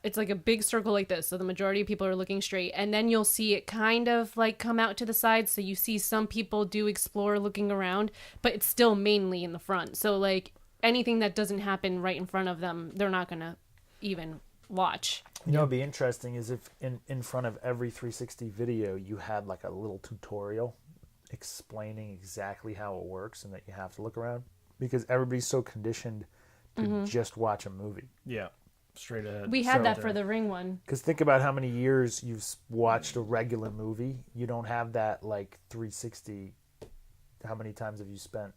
it's like a big circle like this. So the majority of people are looking straight, and then you'll see it kind of like come out to the side. So you see some people do explore looking around, but it's still mainly in the front. So like anything that doesn't happen right in front of them, they're not gonna even watch. You know, what'd be interesting is if in front of every 360 video you had like a little tutorial explaining exactly how it works and that you have to look around because everybody's so conditioned to just watch a movie. Yeah, straight ahead. We had So- that for the Ring one. Because think about how many years you've watched a regular movie. You don't have that like 360. How many times have you spent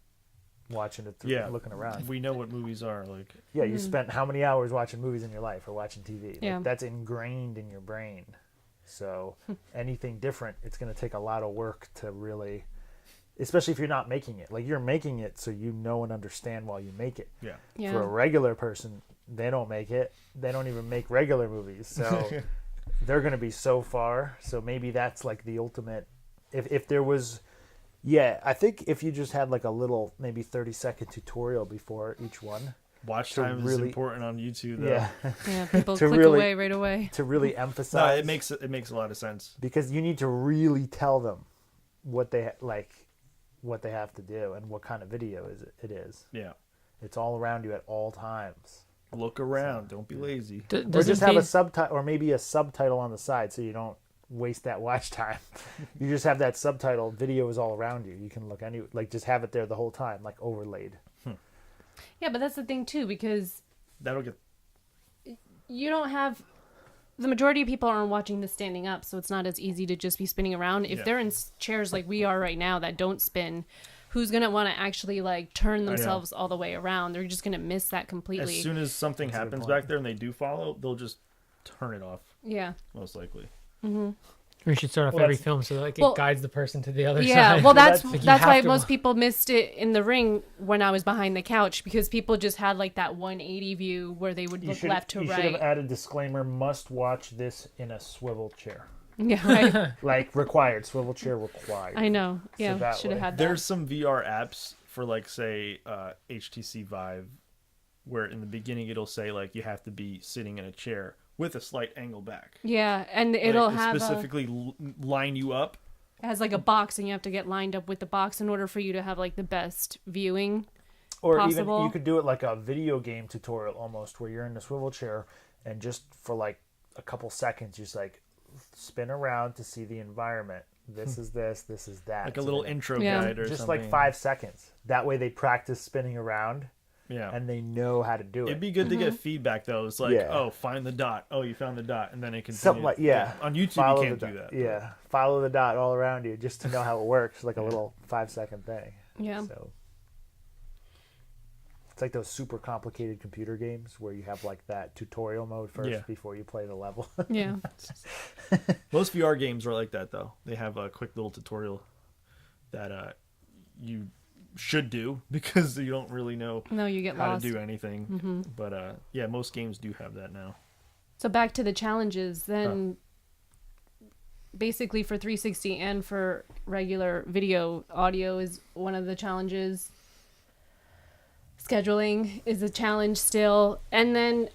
watching it through, Yeah, looking around? We know what movies are like. Yeah, you spent how many hours watching movies in your life or watching TV? Like, Yeah. that's ingrained in your brain. So anything different, it's going to take a lot of work to really, especially if you're not making it. Like you're making it so you know and understand while you make it. Yeah, Yeah. For a regular person, they don't make it. They don't even make regular movies. So they're going to be so far. So maybe that's like the ultimate. If there was, yeah, I think if you just had like a little maybe 30-second tutorial before each one. watch To time is really- important on YouTube. Though. Yeah. Yeah, people To click really- away right away. To really No, emphasize. it makes a lot of sense. Because you need to really tell them what they what they have to do and what kind of video it is. Yeah, It's all around you at all times. look around. Don't be lazy. Or Does just it have a phase- subtitle, or maybe a subtitle on the side, so you don't waste that watch time. You just have that subtitle. Video is all around you. You can look just have it there the whole time, like overlaid. Yeah, but that's the thing too, because That'll get. you don't have the majority of people aren't watching this standing up, so it's not as easy to just be spinning around. If they're in chairs like we are right now that don't spin, who's gonna want to actually like turn themselves all the way around? They're just gonna miss that completely. As soon as something happens back there and they do follow, they'll just turn it off. Yeah. Most likely. We should start off every film so like it guides the person to the other side. Yeah, well, that's Like, you that's have why to- most people missed it in the ring when I was behind the couch, because people just had like that 180 view where they would look left to You should have right. added disclaimer: must watch this in a swivel chair. Yeah, right. Like required, swivel chair required. I know. Yeah, that should have way. had that. There's some VR apps for like say HTC Vive, where in the beginning it'll say like you have to be sitting in a chair with a slight angle back. Yeah, and Like, it'll it have specifically line you up. it has like a box, and you have to get lined up with the box in order for you to have like the best viewing. Or possible. even you could do it like a video game tutorial almost, where you're in the swivel chair and just for like a couple seconds, you just like spin around to see the environment. This is this is that. Like a So little then- intro Yeah. guide or just something. like 5 seconds. That way they practice spinning around Yeah. and they know how to do it. It'd be good to get feedback though. It's like, Yeah. oh, find the dot. Oh, you found the dot, and then it can Something like On YouTube, follow you can't the do dot. that. Yeah, follow the dot all around you just to know how it works, like a little 5-second thing. Yeah. So it's like those super complicated computer games where you have like that tutorial mode first before you play the level. Yeah. Most VR games are like that though. They have a quick little tutorial that you should do because you don't really know No, you get how lost. to do anything. But yeah, most games do have that now. So back to the challenges, then basically for 360 and for regular video, audio is one of the challenges. Scheduling is a challenge still. And then,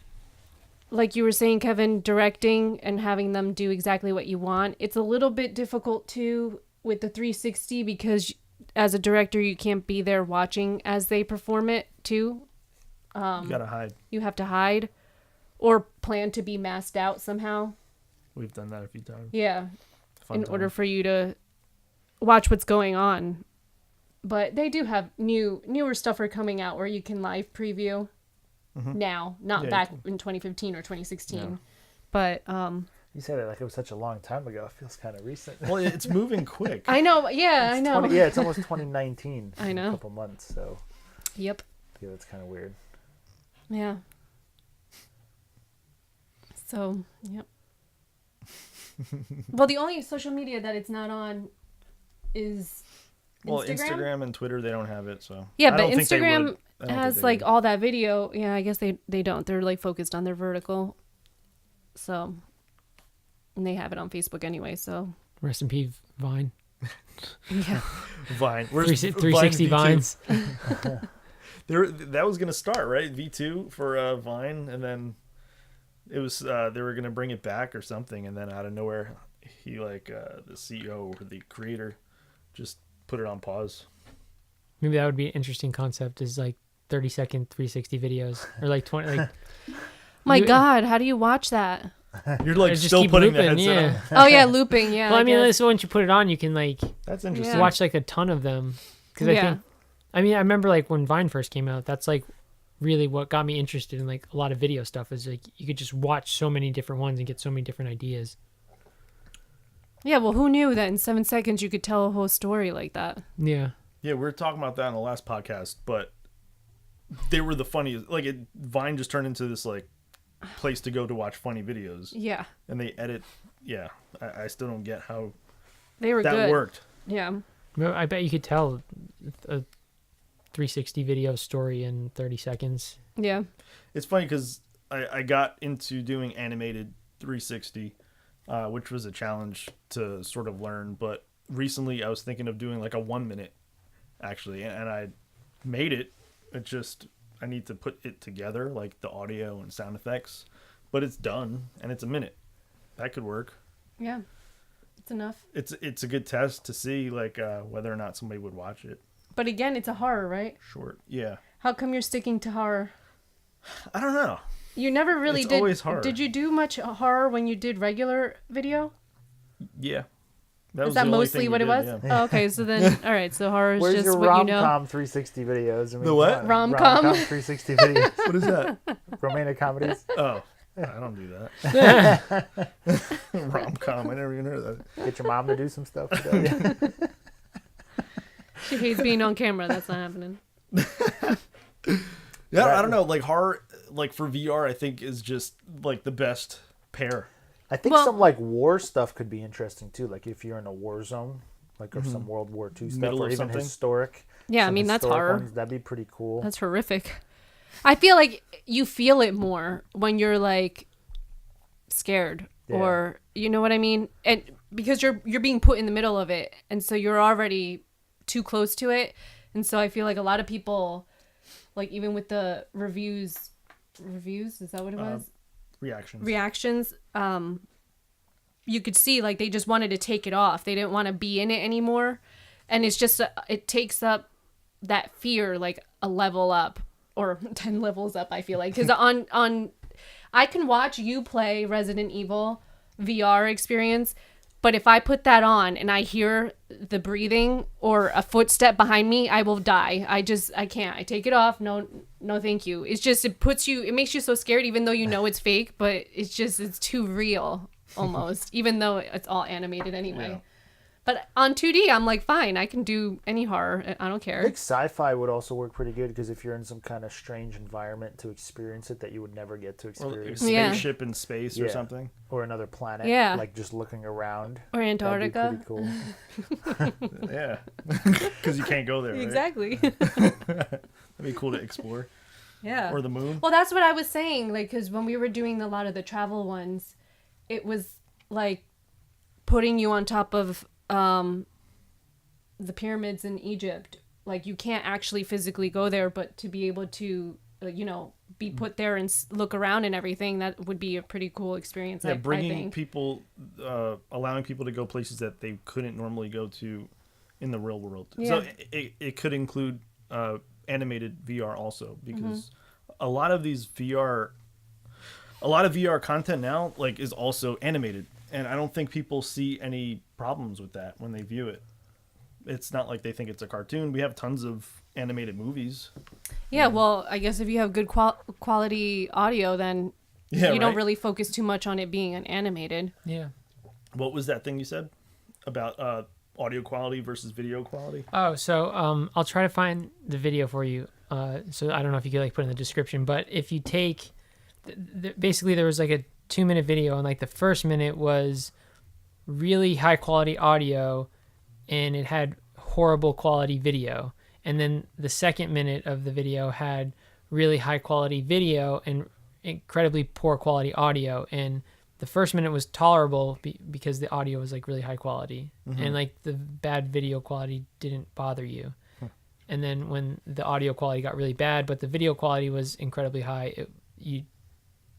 like you were saying, Kevin, directing and having them do exactly what you want. It's a little bit difficult too with the 360 because as a director, you can't be there watching as they perform it too. You gotta hide. You have to hide or plan to be masked out somehow. We've done that a few times. Yeah. Fun Order time. for you to watch what's going on. But they do have newer stuff are coming out where you can live preview now, not Yeah, back in 2015 or 2016. Yeah. But You said it like it was such a long time ago. It feels kind of recent. Well, it's moving quick. I know, yeah, I know. Yeah, it's almost 2019. I know. In a couple months, so Yep. yeah, that's kind of weird. Yeah. So, yep. Well, the only social media that it's not on is Well, Instagram. Instagram and Twitter, they don't have it, so Yeah, I but don't think they Instagram would. I don't has think they like would. all that video. Yeah, I guess they don't. They're like focused on their vertical. So, and they have it on Facebook anyway. So, Rest in peace, Vine. yeah. Vine. 360 Vine Vines. That was gonna start right V2 for Vine, and then it was they were gonna bring it back or something, and then out of nowhere, he the CEO or the creator just put it on pause. Maybe that would be an interesting concept. Is like 30-second 360 videos or like 20. Like My You- God, how do you watch that? You're like just still keep putting looping, the headset yeah. on. Oh yeah, looping. Yeah. Well, I mean, guess. so once you put it on, you can like That's interesting. Yeah. watch like a ton of them. Because I Yeah. think, I mean, I remember like when Vine first came out. That's like really what got me interested in like a lot of video stuff. Is like you could just watch so many different ones and get so many different ideas. Yeah. Well, who knew that in 7 seconds you could tell a whole story like that? Yeah. Yeah, we were talking about that in the last podcast, but they were the funniest. Vine just turned into this like place to go to watch funny videos, Yeah. and they edit. Yeah, I still don't get how They were that good. worked. Yeah. Well, I bet you could tell a 360 video story in 30 seconds. Yeah. It's funny because I got into doing animated 360, which was a challenge to sort of learn. But recently I was thinking of doing like a 1 minute, actually, and I made it. It just, I need to put it together, like the audio and sound effects. But it's done, and it's a minute. That could work. Yeah. It's enough. It's a good test to see like whether or not somebody would watch it. But again, it's a horror, right? Short, yeah. How come you're sticking to horror? I don't know. You never really It's did. always horror. Did you do much horror when you did regular video? Yeah. Is the that only mostly thing what we it did, was? yeah. Oh, okay, so then, all right, so horror is Where's just your what you know. rom-com 360 videos? I mean, The what? come on, Rom-com? 360 videos. What is that? Romantic comedies. Oh, I don't do that. Rom-com. I never even heard of that. Get your mom to do some stuff. Today. She hates being on camera. That's not happening. Yeah, I don't know. Like horror, like for VR, I think is just like the best pair. I think Well- some like war stuff could be interesting too. Like if you're in a war zone, like or some World War II stuff, Middle or of even something. historic. Yeah, I some mean, that's historic horror. ones, that'd be pretty cool. That's horrific. I feel like you feel it more when you're like scared Yeah. or you know what I mean? And because you're being put in the middle of it and so you're already too close to it. And so I feel like a lot of people like even with the reviews, is that what it was? Reactions. You could see like they just wanted to take it off. They didn't want to be in it anymore. And it's just it takes up that fear like a level up or 10 levels up, I feel like, because on I can watch you play Resident Evil VR experience, but if I put that on and I hear the breathing or a footstep behind me, I will die. I can't. I take it off. No, thank you. It's just it makes you so scared even though you know it's fake, but it's too real almost, even though it's all animated anyway. Yeah. But on 2D, I'm like, fine, I can do any horror. I don't I care. think sci-fi would also work pretty good because if you're in some kind of strange environment to experience it that you would never get to Or experience, a Yeah. spaceship in space or Yeah. something. or another planet, Yeah. like just looking around. Or That'd be Antarctica. pretty cool. Yeah. Because you can't go there, right? Exactly. That'd be cool to explore. Yeah. Or the moon. Well, that's what I was saying. Like, because when we were doing a lot of the travel ones, it was like putting you on top of the pyramids in Egypt. Like, you can't actually physically go there, but to be able to, be put there and look around and everything, that would be a pretty cool experience. Yeah, I bringing think. people, allowing people to go places that they couldn't normally go to in the real world. So Yeah. it could include animated VR also, because Mm-hmm. a lot of VR content now like is also animated, and I don't think people see any problems with that when they view it. It's not like they think it's a cartoon. We have tons of animated movies. Yeah, well, I guess if you have good quality audio, then Yeah, you don't right? really focus too much on it being an animated. Yeah. What was that thing you said about audio quality versus video quality? Oh, so I'll try to find the video for you. So I don't know if you could like put in the description, but if you take, basically there was like a 2-minute video, and like the first minute was really high quality audio, and it had horrible quality video, and then the second minute of the video had really high quality video and incredibly poor quality audio, and the first minute was tolerable because the audio was like really high quality, and like the bad video quality didn't bother you. And then when the audio quality got really bad, but the video quality was incredibly high, you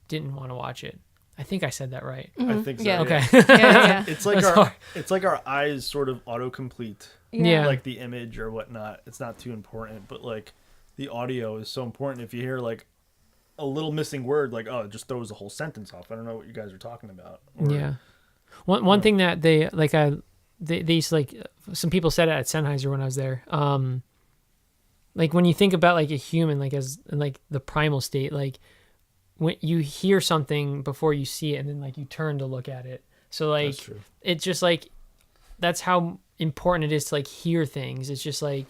didn't want to watch it. I think I said that right. I think so. Yeah. Okay. Yeah. It's like That's our hard. it's like our eyes sort of autocomplete Yeah. like the image or whatnot. It's not too important, but like the audio is so important. If you hear like a little missing word, like it just throws the whole sentence off. I don't know what you guys are talking about. Or- Yeah. One thing that they like they used to, like, some people said it at Sennheiser when I was there. Like when you think about like a human, like as in like the primal state, like when you hear something before you see it, and then like you turn to look at it. So like That's true. it's just like that's how important it is to like hear things. It's just like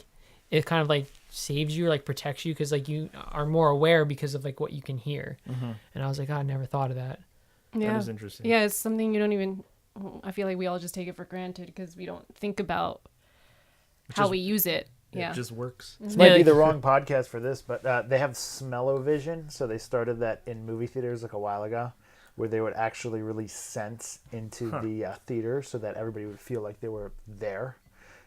it kind of like saves you or like protects you because like you are more aware because of like what you can hear. And I was like, I never thought of that. Yeah. That is interesting. Yeah, it's something you don't even. I feel like we all just take it for granted because we don't think about how just- we use it. Yeah. It just works. This might be like- the wrong podcast for this, but they have smell-o-vision, so they started that in movie theaters like a while ago, where they would actually release scents into the theater so that everybody would feel like they were there.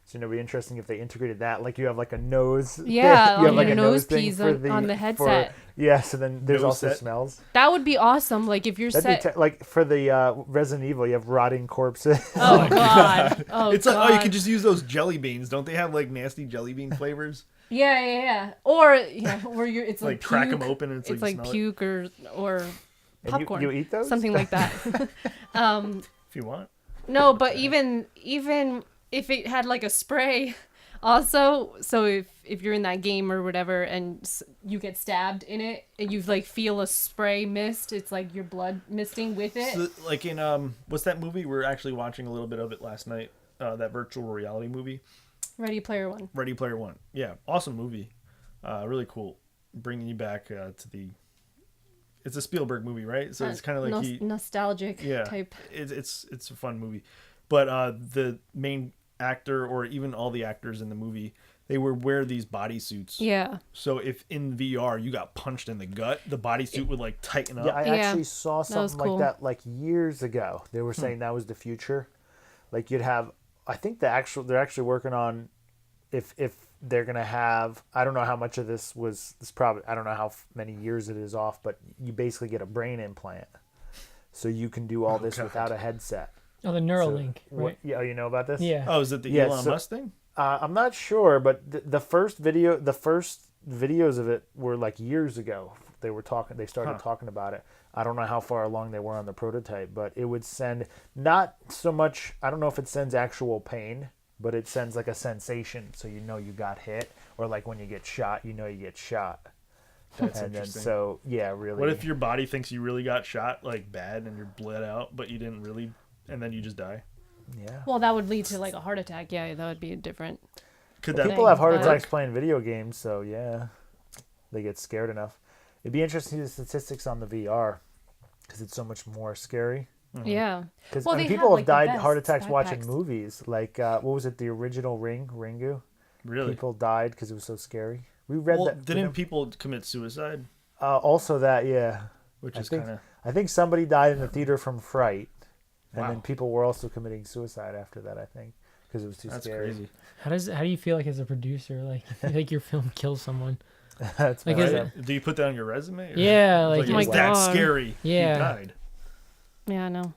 So it'd be interesting if they integrated that, like you have like a nose. Yeah, you on your a nose thing piece for on the headset. Yeah, so then there's Nose also set. smells. That would be awesome. Like if you're That'd set. be like for the Resident Evil, you have rotting corpses. Oh God. Oh It's like, God. you could just use those jelly beans. Don't they have like nasty jelly bean flavors? Yeah. Or you're. It's Like like crack puke. them open and it's It's like like smell it. puke or And popcorn. you eat those? Something like that. If you want. No, but even if it had like a spray, also, so if you're in that game or whatever and you get stabbed in it and you like feel a spray mist, it's like your blood misting with it. So, like in what's that movie? We're actually watching a little bit of it last night. That virtual reality movie, Ready Player One. Ready Player One. Yeah, awesome movie. Really cool. Bringing you back to the. It's a Spielberg movie, right? So it's kind of like nostalgic type. It's a fun movie, but the main actor or even all the actors in the movie, they would wear these bodysuits. Yeah. So if in VR you got punched in the gut, the bodysuit would like tighten up. Yeah, I actually saw something cool. like that like years ago. They were saying that was the future. Like you'd have, I think they're actually working on if they're gonna have, I don't know how much of this probably, I don't know how many years it is off, but you basically get a brain implant, so you can do all this without a headset. Oh, the Neuralink, right? Yeah, you know about this? Yeah. Oh, is it the Elon Musk thing? I'm not sure, but the first videos of it were like years ago. They started talking about it. I don't know how far along they were on the prototype, but it would send not so much, I don't know if it sends actual pain, but it sends like a sensation, so you know you got hit, or like when you get shot, you know you get shot. That's and interesting. Then, so yeah, really. What if your body thinks you really got shot like bad and you're bled out, but you didn't really, and then you just die? Yeah. Well, that would lead to like a heart attack. Yeah, that would be a different. People have heart attacks playing video games, so yeah, they get scared enough. It'd be interesting to see the statistics on the VR because it's so much more scary. Mm-hmm. Yeah. Because people have died heart attacks watching movies. Like what was it? The original Ringu. Really? People died because it was so scary. We read that. Didn't people commit suicide? Also that, yeah. Which is kind of. I think somebody died in the theater from fright, and then people were also committing suicide after that. I think because it was too scary. Crazy. How do you feel like as a producer, like you feel like your film kills someone? That's like, do you put that on your resume? Or? Yeah, like it's that scary. Yeah. You died. Yeah, I know.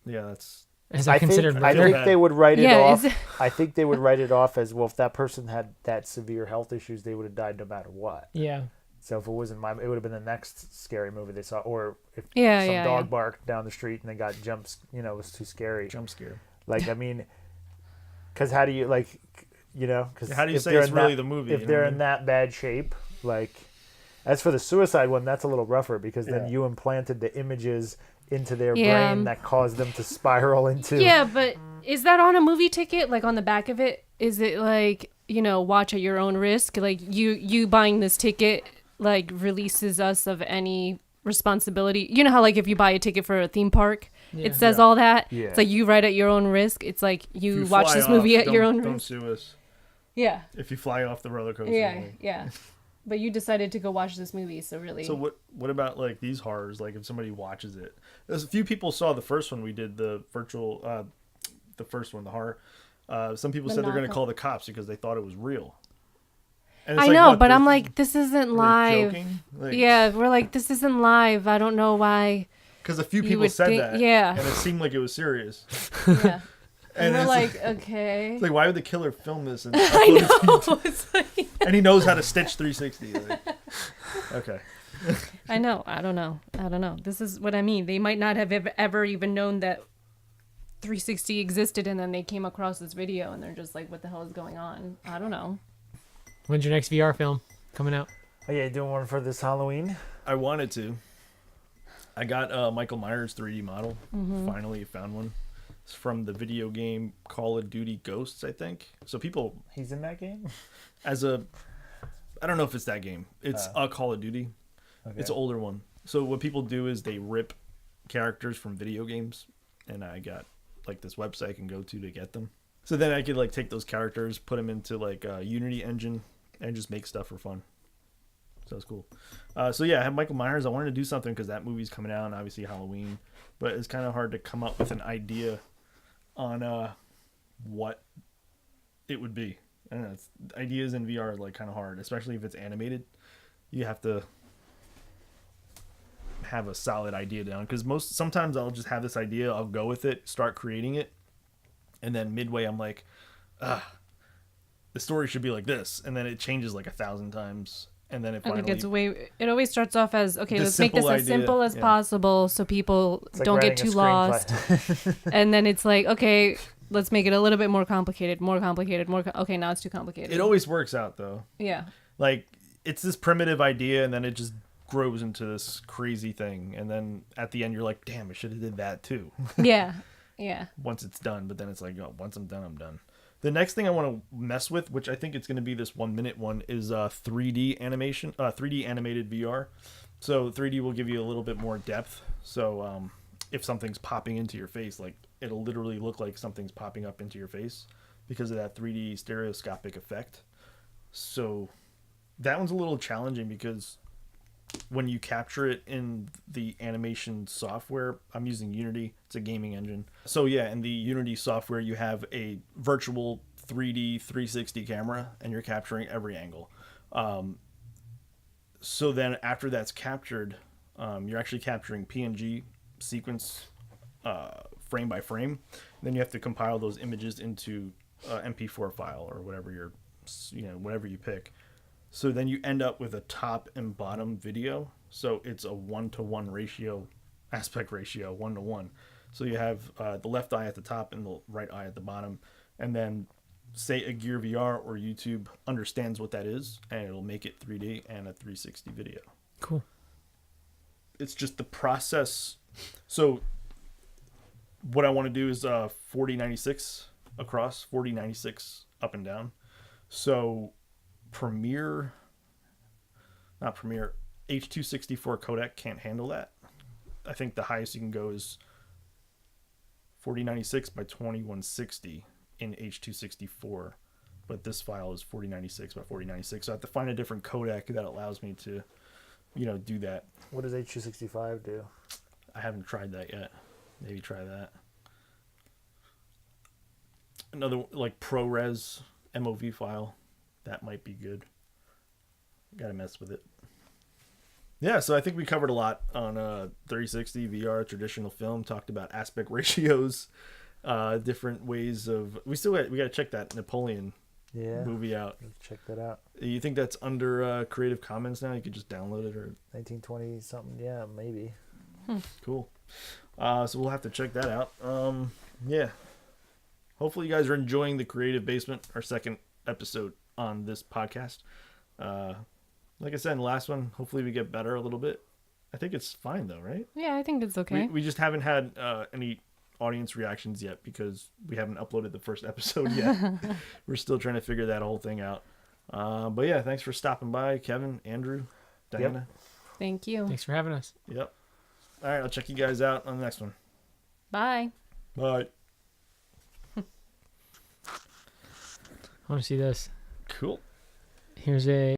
Yeah, that's. I think they would write it off. I think they would write it off as, well, if that person had that severe health issues, they would have died no matter what. Yeah. So if it wasn't it would have been the next scary movie they saw, or if some dog barked down the street and they got jumps, it was too scary. Jump scare. Like, I mean, because how do you because how do you say it's really the movie? If they're in that bad shape, like, as for the suicide one, that's a little rougher because then you implanted the images into their brain that caused them to spiral into. Yeah, but is that on a movie ticket? Like on the back of it, is it like, watch at your own risk? Like you buying this ticket like releases us of any responsibility. You know how like if you buy a ticket for a theme park, it says all that. Yeah. It's like you write at your own risk. It's like you watch this movie at your own risk. Don't sue us. Yeah. If you fly off the roller coaster. Yeah. But you decided to go watch this movie, so really. So what about like these horrors? Like if somebody watches it, there's a few people saw the first one we did, the virtual, the first one, the horror. Some people said they're going to call the cops because they thought it was real. And I know, but I'm like, this isn't live. Like, yeah, we're like, this isn't live. I don't know why. Because a few people said that. Yeah. And it seemed like it was serious. Yeah. And we're like, okay. It's like, why would the killer film this? And I know. It's like... And he knows how to stitch 360. Like, okay. I know. I don't know. This is what I mean. They might not have ever even known that 360 existed, and then they came across this video, and they're just like, what the hell is going on? I don't know. When's your next VR film coming out? Oh, yeah, doing one for this Halloween? I wanted to. I got Michael Myers 3D model. Mm-hmm. Finally found one. It's from the video game Call of Duty Ghosts, I think. So people... He's in that game? I don't know if it's that game. It's a Call of Duty. Okay. It's an older one. So what people do is they rip characters from video games, and I got like this website I can go to get them. So then I could like take those characters, put them into like a Unity engine, and just make stuff for fun. So it's cool. So yeah, I have Michael Myers. I wanted to do something because that movie's coming out, and obviously Halloween. But it's kind of hard to come up with an idea on what it would be. I don't know. Ideas in VR are like kind of hard, especially if it's animated. You have to have a solid idea down because sometimes I'll just have this idea, I'll go with it, start creating it, and then midway I'm like, the story should be like this, and then it changes like 1,000 times, and then it And finally it always starts off as, okay, The let's make this simple as idea, simple as yeah. possible so people It's like don't get writing a too lost. screenplay. And then it's like, okay, let's make it a little bit more complicated, okay, now it's too complicated. It always works out though. Yeah. Like it's this primitive idea, and then it just grows into this crazy thing, and then at the end you're like, damn, I should have did that too. Yeah. Yeah. Once it's done, but then it's like, oh, once I'm done, I'm done. The next thing I want to mess with, which I think it's going to be this 1 minute one, is 3D animation, 3D animated VR. So 3D will give you a little bit more depth. So if something's popping into your face, like it'll literally look like something's popping up into your face because of that 3D stereoscopic effect. So that one's a little challenging because when you capture it in the animation software, I'm using Unity. It's a gaming engine. So yeah, in the Unity software, you have a virtual 3D 360 camera, and you're capturing every angle. So then after that's captured, you're actually capturing PNG sequence frame by frame. Then you have to compile those images into MP4 file or whatever whatever you pick. So then you end up with a top and bottom video. So it's a 1-to-1 ratio, aspect ratio, 1-to-1. So you have the left eye at the top and the right eye at the bottom. And then say a Gear VR or YouTube understands what that is, and it'll make it 3D and a 360 video. Cool. It's just the process. So what I want to do is 4096 across, 4096 up and down. So H.264 codec can't handle that. I think the highest you can go is 4096 by 2160 in H.264, but this file is 4096 by 4096. So I have to find a different codec that allows me to, do that. What does H.265 do? I haven't tried that yet. Maybe try that. Another like ProRes MOV file. That might be good. Gotta mess with it. Yeah, so I think we covered a lot on 360 VR, traditional film. Talked about aspect ratios, different ways of. We gotta check that Napoleon movie out. Let's check that out. You think that's under Creative Commons now? You could just download it, or 1920 something? Yeah, maybe. Cool. So we'll have to check that out. Yeah. Hopefully you guys are enjoying the Creative Basement, our second episode on this podcast. Like I said in the last one, hopefully we get better a little bit. I think it's fine though, right? Yeah, I think it's okay. We just haven't had any audience reactions yet because we haven't uploaded the first episode yet. We're still trying to figure that whole thing out. But yeah, thanks for stopping by, Kevin, Andrew, Diana. Yep. Thank you. Thanks for having us. Yep. All right, I'll check you guys out on the next one. Bye. Bye. I want to see this. Cool. Here's a